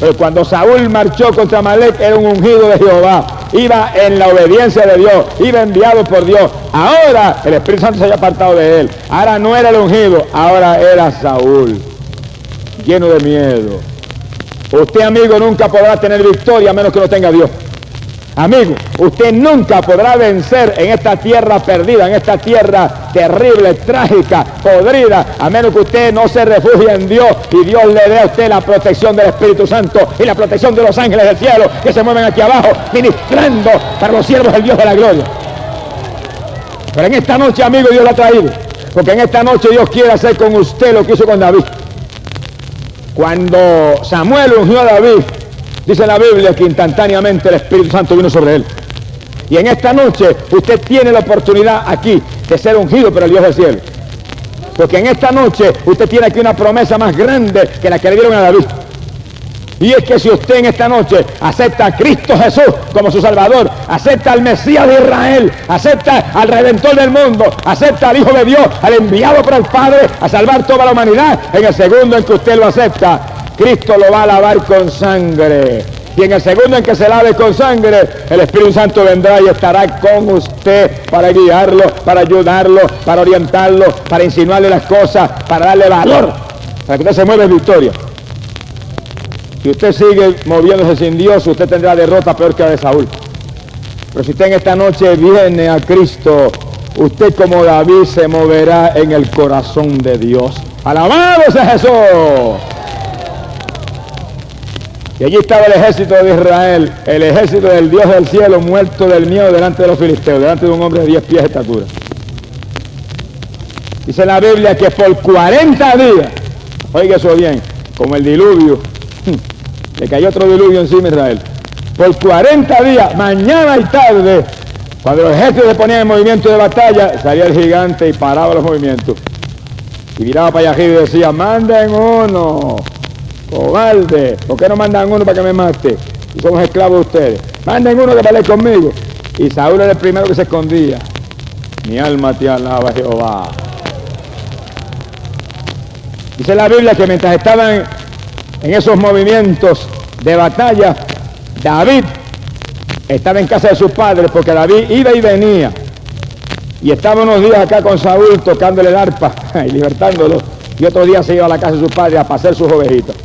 Pero cuando Saúl marchó contra Amalek, era un ungido de Jehová. Iba en la obediencia de Dios, iba enviado por Dios. Ahora el Espíritu Santo se había apartado de él. Ahora no era el ungido, ahora era Saúl, lleno de miedo. Usted, amigo, nunca podrá tener victoria a menos que no tenga a Dios. Amigo, usted nunca podrá vencer en esta tierra perdida, en esta tierra terrible, trágica, podrida, a menos que usted no se refugie en Dios y Dios le dé a usted la protección del Espíritu Santo y la protección de los ángeles del cielo que se mueven aquí abajo, ministrando para los siervos del Dios de la gloria. Pero en esta noche, amigo, Dios lo ha traído, porque en esta noche Dios quiere hacer con usted lo que hizo con David. Cuando Samuel ungió a David, dice la Biblia que instantáneamente el Espíritu Santo vino sobre él. Y en esta noche usted tiene la oportunidad aquí de ser ungido por el Dios del cielo. Porque en esta noche usted tiene aquí una promesa más grande que la que le dieron a David. Y es que si usted en esta noche acepta a Cristo Jesús como su Salvador, acepta al Mesías de Israel, acepta al Redentor del mundo, acepta al Hijo de Dios, al enviado por el Padre a salvar toda la humanidad, en el segundo en que usted lo acepta, Cristo lo va a lavar con sangre. Y en el segundo en que se lave con sangre, el Espíritu Santo vendrá y estará con usted para guiarlo, para ayudarlo, para orientarlo, para insinuarle las cosas, para darle valor, para que usted se mueva en victoria. Si usted sigue moviéndose sin Dios, usted tendrá derrota peor que la de Saúl. Pero si usted en esta noche viene a Cristo usted como David se moverá en el corazón de Dios. ¡Alabado sea Jesús! Y allí estaba el ejército de Israel, el ejército del Dios del cielo, muerto del miedo delante de los filisteos, delante de un hombre de 10 pies de estatura. Dice la Biblia que por 40 días, oiga eso bien, como el diluvio, le cayó otro diluvio encima a Israel. Por 40 días, mañana y tarde, cuando los ejércitos se ponían en movimiento de batalla, salía el gigante y paraba los movimientos. Y miraba para allá arriba y decía, manden uno, cobarde, ¿por qué no mandan uno para que me mate? Y somos esclavos de ustedes. Manden uno que pelee conmigo. Y Saúl era el primero que se escondía. Mi alma te alaba, Jehová. Dice la Biblia que mientras estaban en esos movimientos de batalla, David estaba en casa de sus padres, porque David iba y venía. Y estaba unos días acá con Saúl tocándole el arpa y libertándolo. Y otros días se iba a la casa de sus padres a pasear sus ovejitas.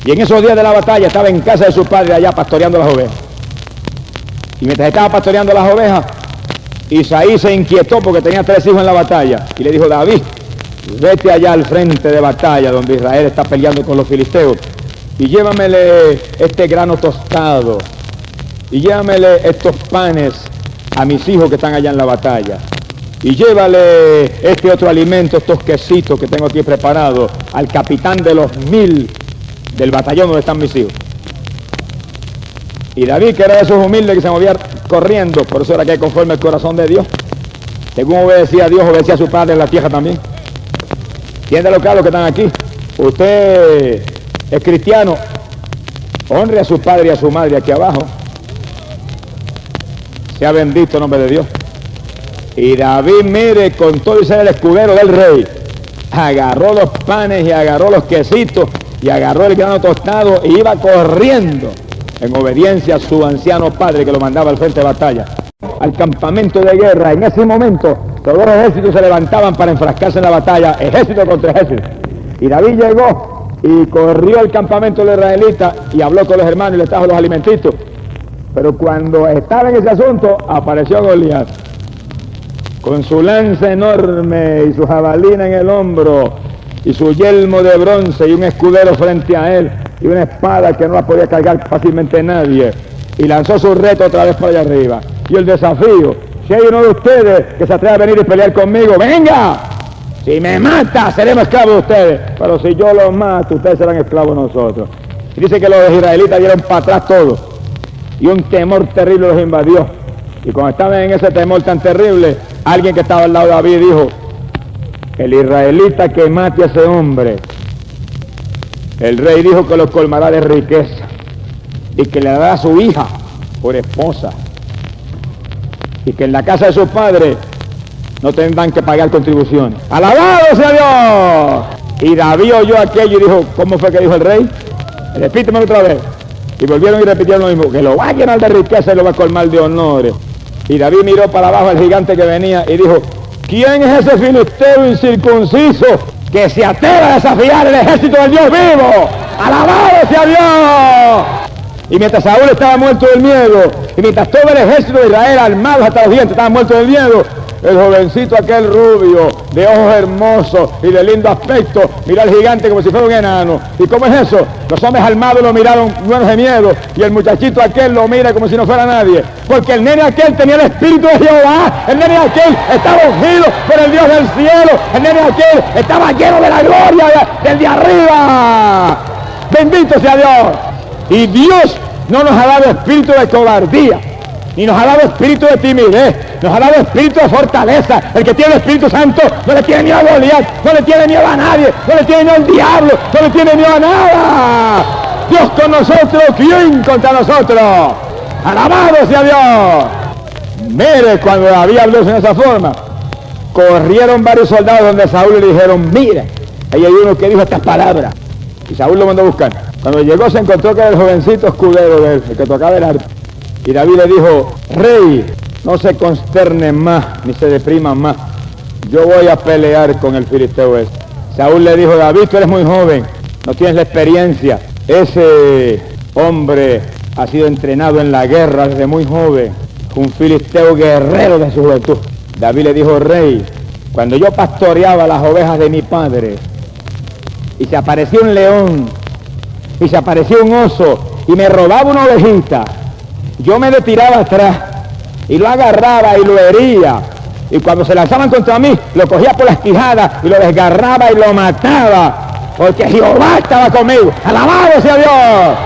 Y en esos días de la batalla estaba en casa de sus padres allá pastoreando las ovejas. Y mientras estaba pastoreando las ovejas, Isaí se inquietó porque tenía 3 hijos en la batalla. Y le dijo, David, vete allá al frente de batalla donde Israel está peleando con los filisteos. Y llévamele este grano tostado. Y llévamele estos panes a mis hijos que están allá en la batalla. Y llévale este otro alimento, estos quesitos que tengo aquí preparados, al capitán de los 1000 del batallón donde están mis hijos. Y David, que era de esos humildes que se movía corriendo, por eso era que conforme el corazón de Dios, según obedecía a Dios, obedecía a su padre en la tierra también. Entiéndalo claro que están aquí. Usted es cristiano, honre a su padre y a su madre aquí abajo. Sea bendito el nombre de Dios. Y David, mire, con todo y ser el escudero del rey, agarró los panes y agarró los quesitos y agarró el grano tostado y iba corriendo en obediencia a su anciano padre que lo mandaba al frente de batalla, al campamento de guerra. En ese momento todos los ejércitos se levantaban para enfrascarse en la batalla, ejército contra ejército. Y David llegó y corrió al campamento de los israelitas y habló con los hermanos y les trajo los alimentitos. Pero cuando estaba en ese asunto, apareció Goliat, con su lanza enorme y su jabalina en el hombro, y su yelmo de bronce, y un escudero frente a él, y una espada que no la podía cargar fácilmente nadie, y lanzó su reto otra vez para allá arriba. Y el desafío, si hay uno de ustedes que se atreve a venir y pelear conmigo, ¡venga! Si me mata, seremos esclavos de ustedes, pero si yo los mato, ustedes serán esclavos de nosotros. Y dice que los israelitas dieron para atrás todo, y un temor terrible los invadió. Y cuando estaban en ese temor tan terrible, alguien que estaba al lado de David dijo, el israelita que mate a ese hombre, el rey dijo que lo colmará de riqueza y que le dará a su hija por esposa y que en la casa de su padre no tendrán que pagar contribuciones. ¡Alabado sea Dios! Y David oyó aquello y dijo, ¿cómo fue que dijo el rey? Repíteme otra vez. Y volvieron y repitieron lo mismo, que lo va a llenar de riqueza y lo va a colmar de honores. Y David miró para abajo al gigante que venía y dijo, ¿quién es ese filisteo incircunciso que se atreve a desafiar el ejército del Dios vivo? ¡Alabado sea Dios! Y mientras Saúl estaba muerto del miedo, y mientras todo el ejército de Israel, armados hasta los dientes, estaba muerto del miedo, el jovencito aquel rubio, de ojos hermosos y de lindo aspecto, miró al gigante como si fuera un enano. ¿Y cómo es eso? Los hombres armados lo miraron llenos de miedo, y el muchachito aquel lo mira como si no fuera nadie, porque el nene aquel tenía el espíritu de Jehová, el nene aquel estaba ungido por el Dios del cielo, el nene aquel estaba lleno de la gloria del de arriba. Bendito sea Dios. Y Dios no nos ha dado espíritu de cobardía, ni nos ha dado espíritu de timidez, nos ha dado espíritu de fortaleza. El que tiene el Espíritu Santo no le tiene miedo a Goliat, no le tiene miedo a nadie, no le tiene miedo al diablo, no le tiene miedo a nada. Dios con nosotros, ¿quién contra nosotros? Alabado sea Dios. Mire, cuando David habló en esa forma, corrieron varios soldados donde Saúl le dijeron, mira, ahí hay uno que dijo estas palabras. Y Saúl lo mandó a buscar. Cuando llegó se encontró que era el jovencito escudero de él, el que tocaba el arpa. Y David le dijo, rey, no se consterne más, ni se deprima más. Yo voy a pelear con el filisteo ese. Saúl le dijo, David, tú eres muy joven, no tienes la experiencia. Ese hombre ha sido entrenado en la guerra desde muy joven, un filisteo guerrero de su juventud. David le dijo: rey, cuando yo pastoreaba las ovejas de mi padre, y se aparecía un león, y se aparecía un oso, y me robaba una ovejita, yo me retiraba atrás, y lo agarraba y lo hería, y cuando se lanzaban contra mí, lo cogía por las quijadas, y lo desgarraba y lo mataba, porque Jehová estaba conmigo. ¡Alabado sea Dios!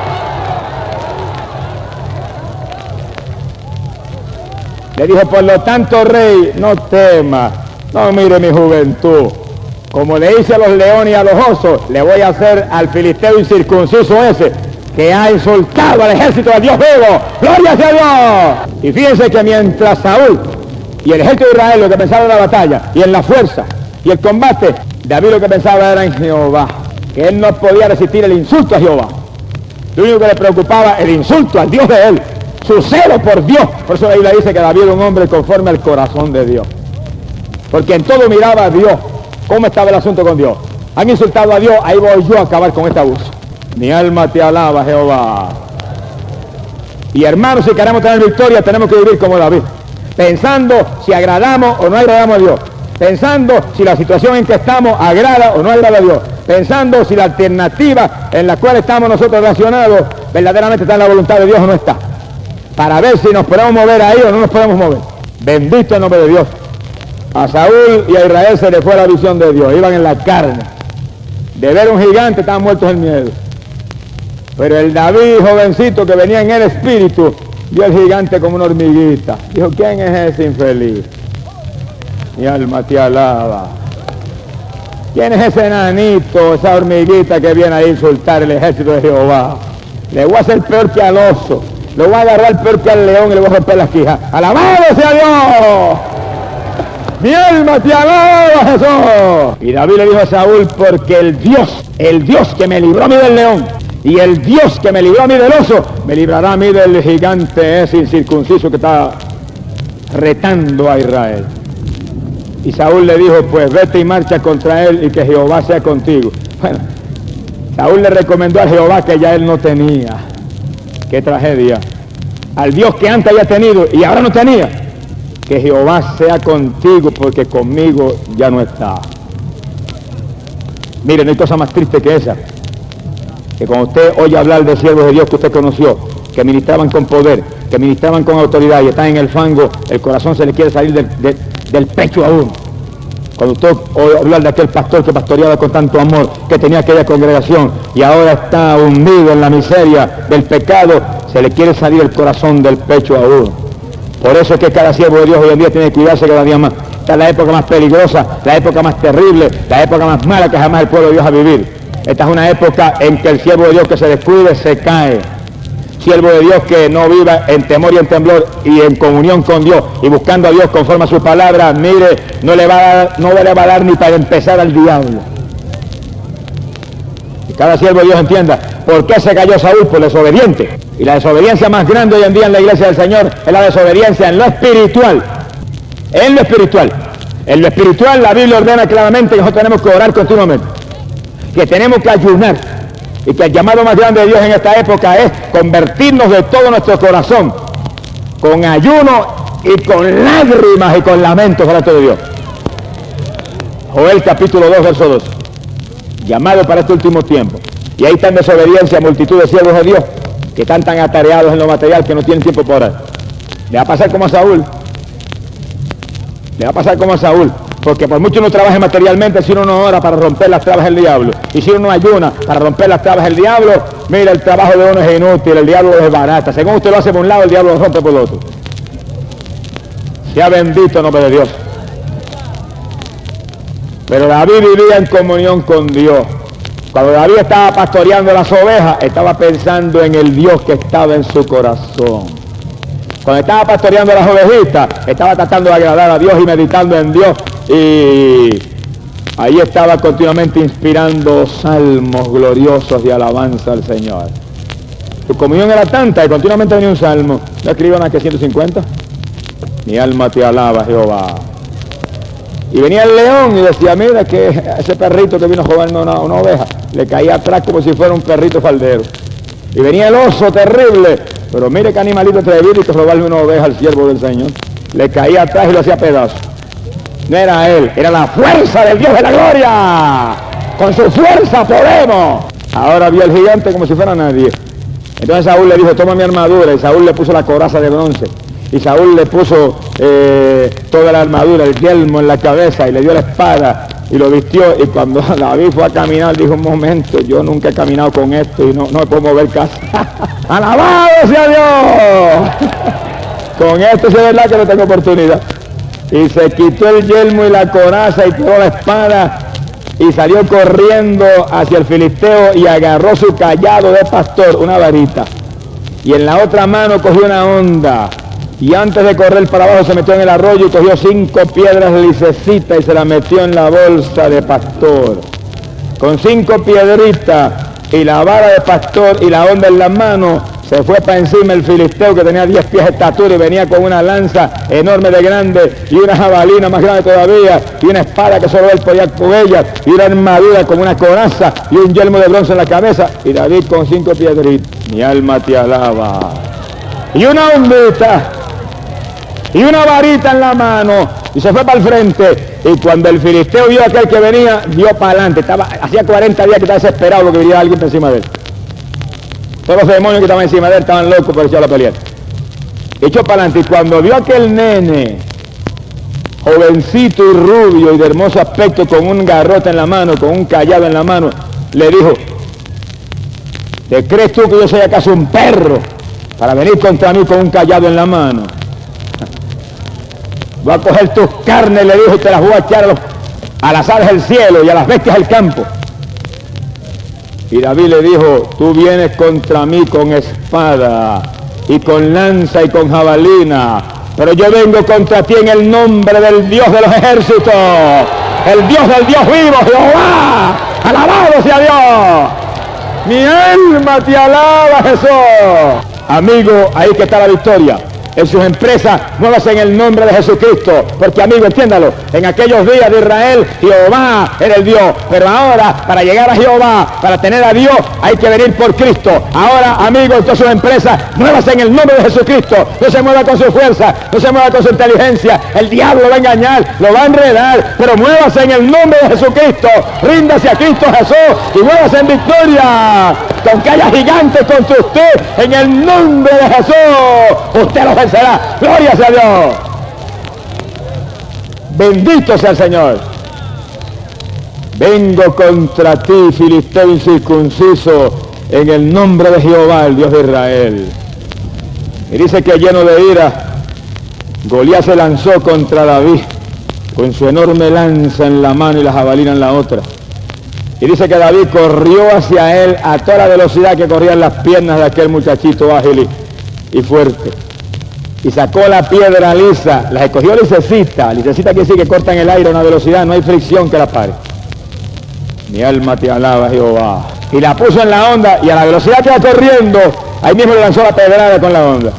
Le dijo: por lo tanto, rey, no temas, no mire mi juventud. Como le hice a los leones y a los osos, le voy a hacer al filisteo incircunciso ese, que ha insultado al ejército de Dios vivo. ¡Gloria sea Dios! Y fíjense que mientras Saúl y el ejército de Israel lo que pensaba en la batalla, y en la fuerza, y el combate, David lo que pensaba era en Jehová, que él no podía resistir el insulto a Jehová. Lo único que le preocupaba, el insulto al Dios de él, su celo por Dios. Por eso la Biblia dice que David era un hombre conforme al corazón de Dios, porque en todo miraba a Dios. ¿Cómo estaba el asunto con Dios? Han insultado a Dios, ahí voy yo a acabar con este abuso. Mi alma te alaba, Jehová. Y hermanos, si queremos tener victoria, tenemos que vivir como David, pensando si agradamos o no agradamos a Dios, pensando si la situación en que estamos agrada o no agrada a Dios, pensando si la alternativa en la cual estamos nosotros relacionados verdaderamente está en la voluntad de Dios o no está, para ver si nos podemos mover ahí o no nos podemos mover. Bendito el nombre de Dios. A Saúl y a Israel se le fue la visión de Dios, iban en la carne. De ver un gigante estaban muertos en miedo. Pero el David, jovencito que venía en el espíritu, vio al gigante como una hormiguita. Dijo: ¿quién es ese infeliz? Mi alma te alaba. ¿Quién es ese enanito, esa hormiguita que viene a insultar el ejército de Jehová? Le voy a hacer peor que al oso, le voy a agarrar peor que al león y le voy a romper las quijas. ¡Alabado sea Dios! Mi alma te alaba, Jesús. Y David le dijo a Saúl: porque el Dios que me libró a mí del león, y el Dios que me libró a mí del oso, me librará a mí del gigante ese incircunciso que está retando a Israel. Y Saúl le dijo: pues vete y marcha contra él, y que Jehová sea contigo. Bueno, Saúl le recomendó a Jehová que ya él no tenía. ¡Qué tragedia! Al Dios que antes había tenido y ahora no tenía. Que Jehová sea contigo, porque conmigo ya no está. Miren, no hay cosa más triste que esa, que cuando usted oye hablar de siervos de Dios que usted conoció, que ministraban con poder, que ministraban con autoridad y están en el fango, el corazón se le quiere salir del pecho a uno. Cuando usted oye hablar de aquel pastor que pastoreaba con tanto amor, que tenía aquella congregación y ahora está hundido en la miseria del pecado, se le quiere salir el corazón del pecho a uno. Por eso es que cada siervo de Dios hoy en día tiene que cuidarse cada día más. Esta es la época más peligrosa, la época más terrible, la época más mala que jamás el pueblo de Dios ha vivido. Esta es una época en que el siervo de Dios que se descuide se cae. Siervo de Dios que no viva en temor y en temblor y en comunión con Dios y buscando a Dios conforme a su palabra, mire, no le va a dar ni para empezar al diablo. Y cada siervo de Dios entienda por qué se cayó Saúl: por desobediente. Y la desobediencia más grande hoy en día en la iglesia del Señor es la desobediencia en lo espiritual. En lo espiritual. En lo espiritual la Biblia ordena claramente que nosotros tenemos que orar continuamente, que tenemos que ayunar, y que el llamado más grande de Dios en esta época es convertirnos de todo nuestro corazón, con ayuno y con lágrimas y con lamentos delante de Dios. Joel capítulo 2, verso 2. Llamado para este último tiempo. Y ahí está en desobediencia multitud de siervos de Dios que están tan atareados en lo material que no tienen tiempo para orar. Le va a pasar como a Saúl. Le va a pasar como a Saúl. Porque por mucho uno trabaje materialmente, si uno no ora para romper las trabas del diablo, y si uno no ayuna para romper las trabas del diablo, mira, el trabajo de uno es inútil, el diablo lo desbarata. Según usted lo hace por un lado, el diablo lo rompe por el otro. Sea bendito el nombre de Dios. Pero David vivía en comunión con Dios. Cuando David estaba pastoreando las ovejas, estaba pensando en el Dios que estaba en su corazón. Cuando estaba pastoreando las ovejitas, estaba tratando de agradar a Dios y meditando en Dios. Y ahí estaba continuamente inspirando salmos gloriosos de alabanza al Señor. Su comunión era tanta y continuamente venía un salmo. ¿No escriban aquí 150? Mi alma te alaba, Jehová. Y venía el león y decía: mira que ese perrito que vino a robarme una oveja, le caía atrás como si fuera un perrito faldero. Y venía el oso terrible, pero mire qué animalito atrevido, y que robarle una oveja al siervo del Señor. Le caía atrás y lo hacía pedazos. No era él, era la fuerza del Dios de la gloria. Con su fuerza podemos. Ahora vio al gigante como si fuera nadie. Entonces Saúl le dijo, toma mi armadura, y Saúl le puso la coraza de bronce. Y Saúl le puso toda la armadura, el yelmo en la cabeza, y le dio la espada, y lo vistió. Y cuando David fue a caminar, dijo, un momento, yo nunca he caminado con esto, y no me puedo mover casi. ¡Alabado sea Dios! Con esto es verdad que no tengo oportunidad. Y se quitó el yelmo y la coraza, y tomó la espada, y salió corriendo hacia el filisteo, y agarró su cayado de pastor, una varita, y en la otra mano cogió una honda, y antes de correr para abajo se metió en el arroyo y cogió 5 piedras lisecitas y se las metió en la bolsa de pastor. Con 5 piedritas y la vara de pastor y la honda en las manos, se fue para encima el filisteo, que tenía 10 pies de estatura y venía con una lanza enorme de grande y una jabalina más grande todavía y una espada que solo él podía con ella y una armadura con una coraza y un yelmo de bronce en la cabeza. Y David con 5 piedritas. Mi alma te alaba. Y una hondita y una varita en la mano, y se fue para el frente. Y cuando el filisteo vio a aquel que venía, dio para adelante. Hacía 40 días que estaba desesperado porque venía alguien por encima de él. Todos los demonios que estaban encima de él estaban locos por echar la pelea. Echó para adelante, y cuando vio a aquel nene, jovencito y rubio y de hermoso aspecto, con un garrote en la mano, con un cayado en la mano, le dijo, ¿te crees tú que yo soy acaso un perro para venir contra mí con un cayado en la mano? Voy a coger tus carnes, le dijo, y te las voy a echar a las aves del cielo y a las bestias del campo. Y David le dijo, tú vienes contra mí con espada y con lanza y con jabalina, pero yo vengo contra ti en el nombre del Dios de los ejércitos, el Dios del Dios vivo, Jehová. Alabado sea Dios. Mi alma te alaba, Jesús. Amigo, ahí que está la victoria. En sus empresas, muévase en el nombre de Jesucristo, porque amigo, entiéndalo, en aquellos días de Israel, Jehová era el Dios, pero ahora, para llegar a Jehová, para tener a Dios, hay que venir por Cristo. Ahora, amigo, en todas sus empresas, muévase en el nombre de Jesucristo, no se mueva con su fuerza, no se mueva con su inteligencia, el diablo lo va a engañar, lo va a enredar, pero muévase en el nombre de Jesucristo, ríndase a Cristo Jesús y muévase en victoria. Aunque haya gigantes contra usted, en el nombre de Jesús, usted los vencerá. Gloria sea a Dios. Bendito sea el Señor. Vengo contra ti, filisteo incircunciso, en el nombre de Jehová, el Dios de Israel. Y dice que lleno de ira, Goliat se lanzó contra David, con su enorme lanza en la mano y la jabalina en la otra. Y dice que David corrió hacia él a toda la velocidad que corrían las piernas de aquel muchachito ágil y fuerte. Y sacó la piedra lisa, la escogió lisecita quiere decir que corta en el aire a una velocidad, no hay fricción que la pare. Mi alma te alaba, Jehová. Y la puso en la onda, y a la velocidad que iba corriendo, ahí mismo le lanzó la pedrada con la onda.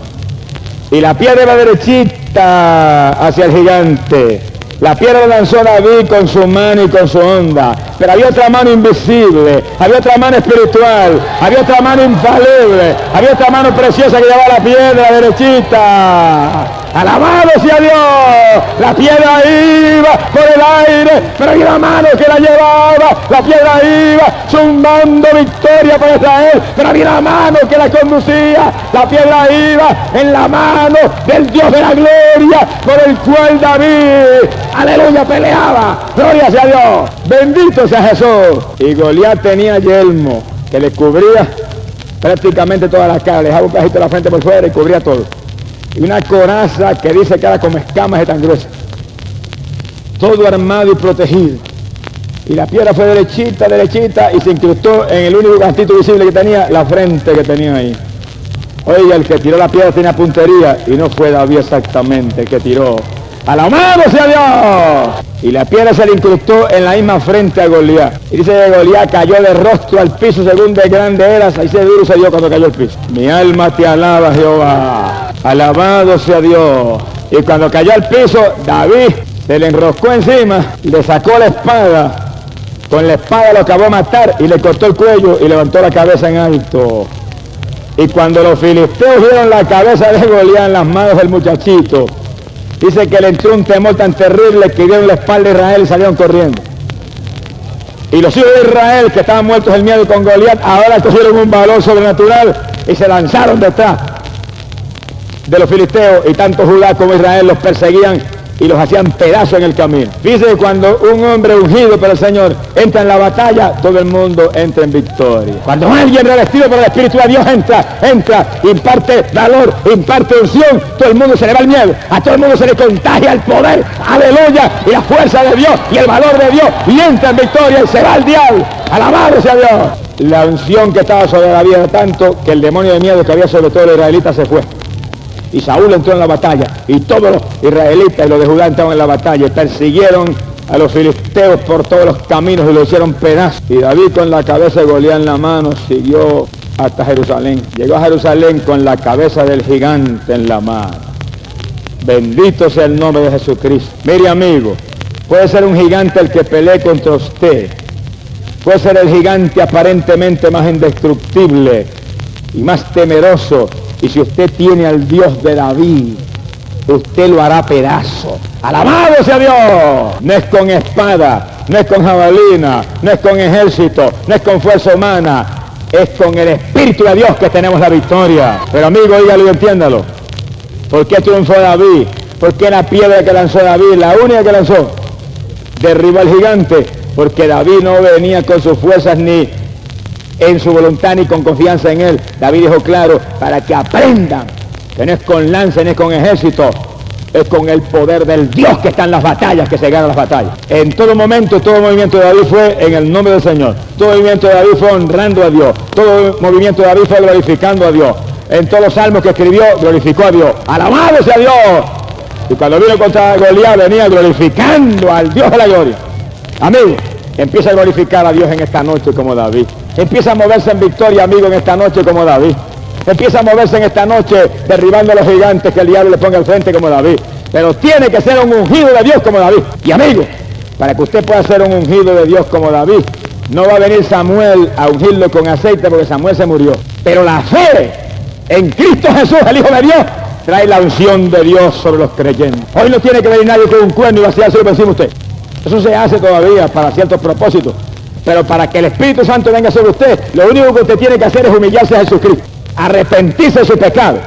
Y la piedra iba derechita hacia el gigante. La piedra la lanzó David con su mano y con su onda, pero había otra mano invisible, había otra mano espiritual, había otra mano infalible, había otra mano preciosa que llevaba la piedra derechita. Alabado sea Dios. La piedra iba por el aire, pero había una mano que la llevaba. La piedra iba zumbando victoria para Israel, pero había una mano que la conducía. La piedra iba en la mano del Dios de la gloria, por el cual David, aleluya, peleaba. Gloria sea Dios. Bendito sea Jesús. Y Goliat tenía yelmo que le cubría prácticamente toda la cara, le dejaba un pedacito de la frente por fuera y cubría todo. Y una coraza que dice que era como escamas de tan gruesa. Todo armado y protegido. Y la piedra fue derechita, derechita, y se incrustó en el único cantito visible que tenía, la frente que tenía ahí. Oiga, el que tiró la piedra tenía puntería, y no fue David exactamente el que tiró. ¡Alabado sea Dios! Y la piedra se le incrustó en la misma frente a Goliat. Y dice que Goliat cayó de rostro al piso según de grande eras. Ahí se duro se dio cuando cayó al piso. Mi alma te alaba, Jehová. Alabado sea Dios. Y cuando cayó al piso, David se le enroscó encima, le sacó la espada. Con la espada lo acabó de matar y le cortó el cuello y levantó la cabeza en alto. Y cuando los filisteos vieron la cabeza de Goliat en las manos del muchachito, Dice que le entró un temor tan terrible que dieron la espalda a Israel y salieron corriendo. Y los hijos de Israel, que estaban muertos del miedo con Goliat, ahora cogieron un valor sobrenatural y se lanzaron detrás de los filisteos, y tanto Judá como Israel los perseguían y los hacían pedazos en el camino. Dice, cuando un hombre ungido por el Señor entra en la batalla, todo el mundo entra en victoria. Cuando alguien revestido por el Espíritu de Dios entra, imparte valor, imparte unción, todo el mundo se le va el miedo, a todo el mundo se le contagia el poder, aleluya, y la fuerza de Dios y el valor de Dios, y entra en victoria y se va el diablo. Alabado sea Dios. La unción que estaba sobre David era tanto que el demonio de miedo que había sobre todo los israelitas se fue. Y Saúl entró en la batalla, y todos los israelitas y los de Judá entraron en la batalla, y persiguieron a los filisteos por todos los caminos y lo hicieron pedazos. Y David, con la cabeza de Goliat en la mano, siguió hasta Jerusalén. Llegó a Jerusalén con la cabeza del gigante en la mano. Bendito sea el nombre de Jesucristo. Mire, amigo, puede ser un gigante el que pelee contra usted, puede ser el gigante aparentemente más indestructible y más temeroso. Y si usted tiene al Dios de David, usted lo hará pedazo. ¡Alabado sea Dios! No es con espada, no es con jabalina, no es con ejército, no es con fuerza humana, es con el Espíritu de Dios que tenemos la victoria. Pero amigo, dígalo y entiéndalo. ¿Por qué triunfó David? ¿Por qué la piedra que lanzó David, la única que lanzó, derribó al gigante? Porque David no venía con sus fuerzas ni en su voluntad ni con confianza en él. David dijo claro, para que aprendan que no es con lanza, no es con ejército, es con el poder del Dios que está en las batallas, que se ganan las batallas. En todo momento, todo movimiento de David fue en el nombre del Señor. Todo movimiento de David fue honrando a Dios. Todo movimiento de David fue glorificando a Dios. En todos los salmos que escribió, glorificó a Dios. ¡Alabado sea Dios! Y cuando vino contra Goliat, venía glorificando al Dios de la gloria. Amigo, empieza a glorificar a Dios en esta noche como David. Empieza a moverse en victoria, amigo, en esta noche como David. Empieza a moverse en esta noche derribando a los gigantes que el diablo le ponga al frente como David. Pero tiene que ser un ungido de Dios como David. Y amigo, para que usted pueda ser un ungido de Dios como David, no va a venir Samuel a ungirlo con aceite porque Samuel se murió. Pero la fe en Cristo Jesús, el Hijo de Dios, trae la unción de Dios sobre los creyentes. Hoy no tiene que venir nadie con un cuerno y vaciarse lo encima usted. Eso se hace todavía para ciertos propósitos. Pero para que el Espíritu Santo venga sobre usted, lo único que usted tiene que hacer es humillarse a Jesucristo, arrepentirse de su pecado,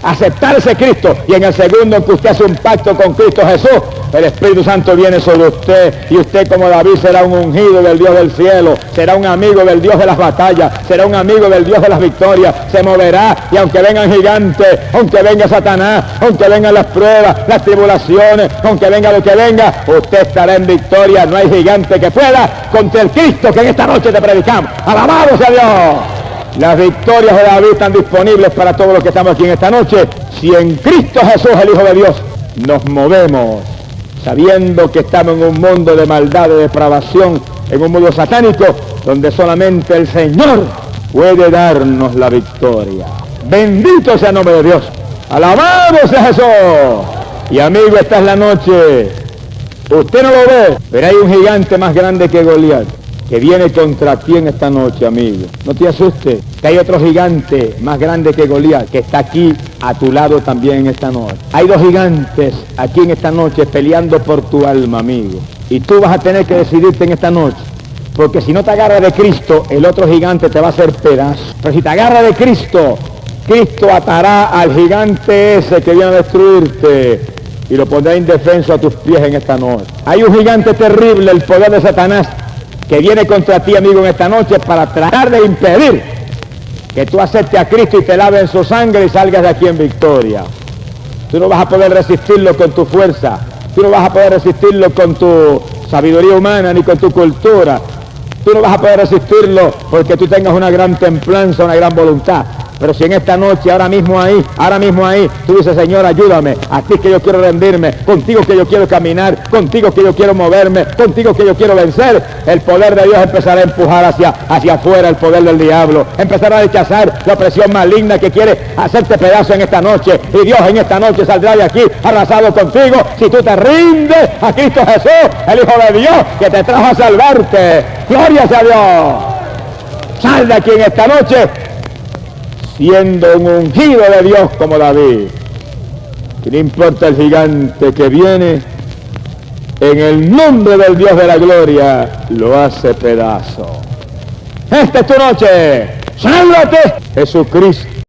aceptar ese Cristo, y en el segundo en que usted hace un pacto con Cristo Jesús, el Espíritu Santo viene sobre usted, y usted como David será un ungido del Dios del cielo, será un amigo del Dios de las batallas, será un amigo del Dios de las victorias, se moverá, y aunque vengan gigantes, aunque venga Satanás, aunque vengan las pruebas, las tribulaciones, aunque venga lo que venga, usted estará en victoria. No hay gigante que pueda contra el Cristo que en esta noche te predicamos. ¡Alabado sea Dios! Las victorias de David están disponibles para todos los que estamos aquí en esta noche. Si en Cristo Jesús, el Hijo de Dios, nos movemos sabiendo que estamos en un mundo de maldad, de depravación, en un mundo satánico, donde solamente el Señor puede darnos la victoria. Bendito sea el nombre de Dios. Alabado sea Jesús. Y amigo, esta es la noche. Usted no lo ve, pero hay un gigante más grande que Goliat, que viene contra ti en esta noche, amigo. No te asustes, que hay otro gigante más grande que Goliat, que está aquí a tu lado también en esta noche. Hay dos gigantes aquí en esta noche peleando por tu alma, amigo. Y tú vas a tener que decidirte en esta noche, porque si no te agarras de Cristo, el otro gigante te va a hacer pedazo. Pero si te agarras de Cristo, Cristo atará al gigante ese que viene a destruirte y lo pondrá indefenso a tus pies en esta noche. Hay un gigante terrible, el poder de Satanás, que viene contra ti, amigo, en esta noche para tratar de impedir que tú aceptes a Cristo y te laves en su sangre y salgas de aquí en victoria. Tú no vas a poder resistirlo con tu fuerza, tú no vas a poder resistirlo con tu sabiduría humana ni con tu cultura. Tú no vas a poder resistirlo porque tú tengas una gran templanza, una gran voluntad. Pero si en esta noche, ahora mismo ahí, tú dices, Señor, ayúdame, a ti que yo quiero rendirme, contigo que yo quiero caminar, contigo que yo quiero moverme, contigo que yo quiero vencer, el poder de Dios empezará a empujar hacia afuera el poder del diablo, empezará a rechazar la opresión maligna que quiere hacerte pedazo en esta noche, y Dios en esta noche saldrá de aquí arrasado contigo, si tú te rindes a Cristo Jesús, el Hijo de Dios, que te trajo a salvarte. ¡Gloria sea Dios! Sal de aquí en esta noche siendo un ungido de Dios como David. Y no importa el gigante que viene, en el nombre del Dios de la gloria, lo hace pedazo. Esta es tu noche. ¡Sálvate! Jesucristo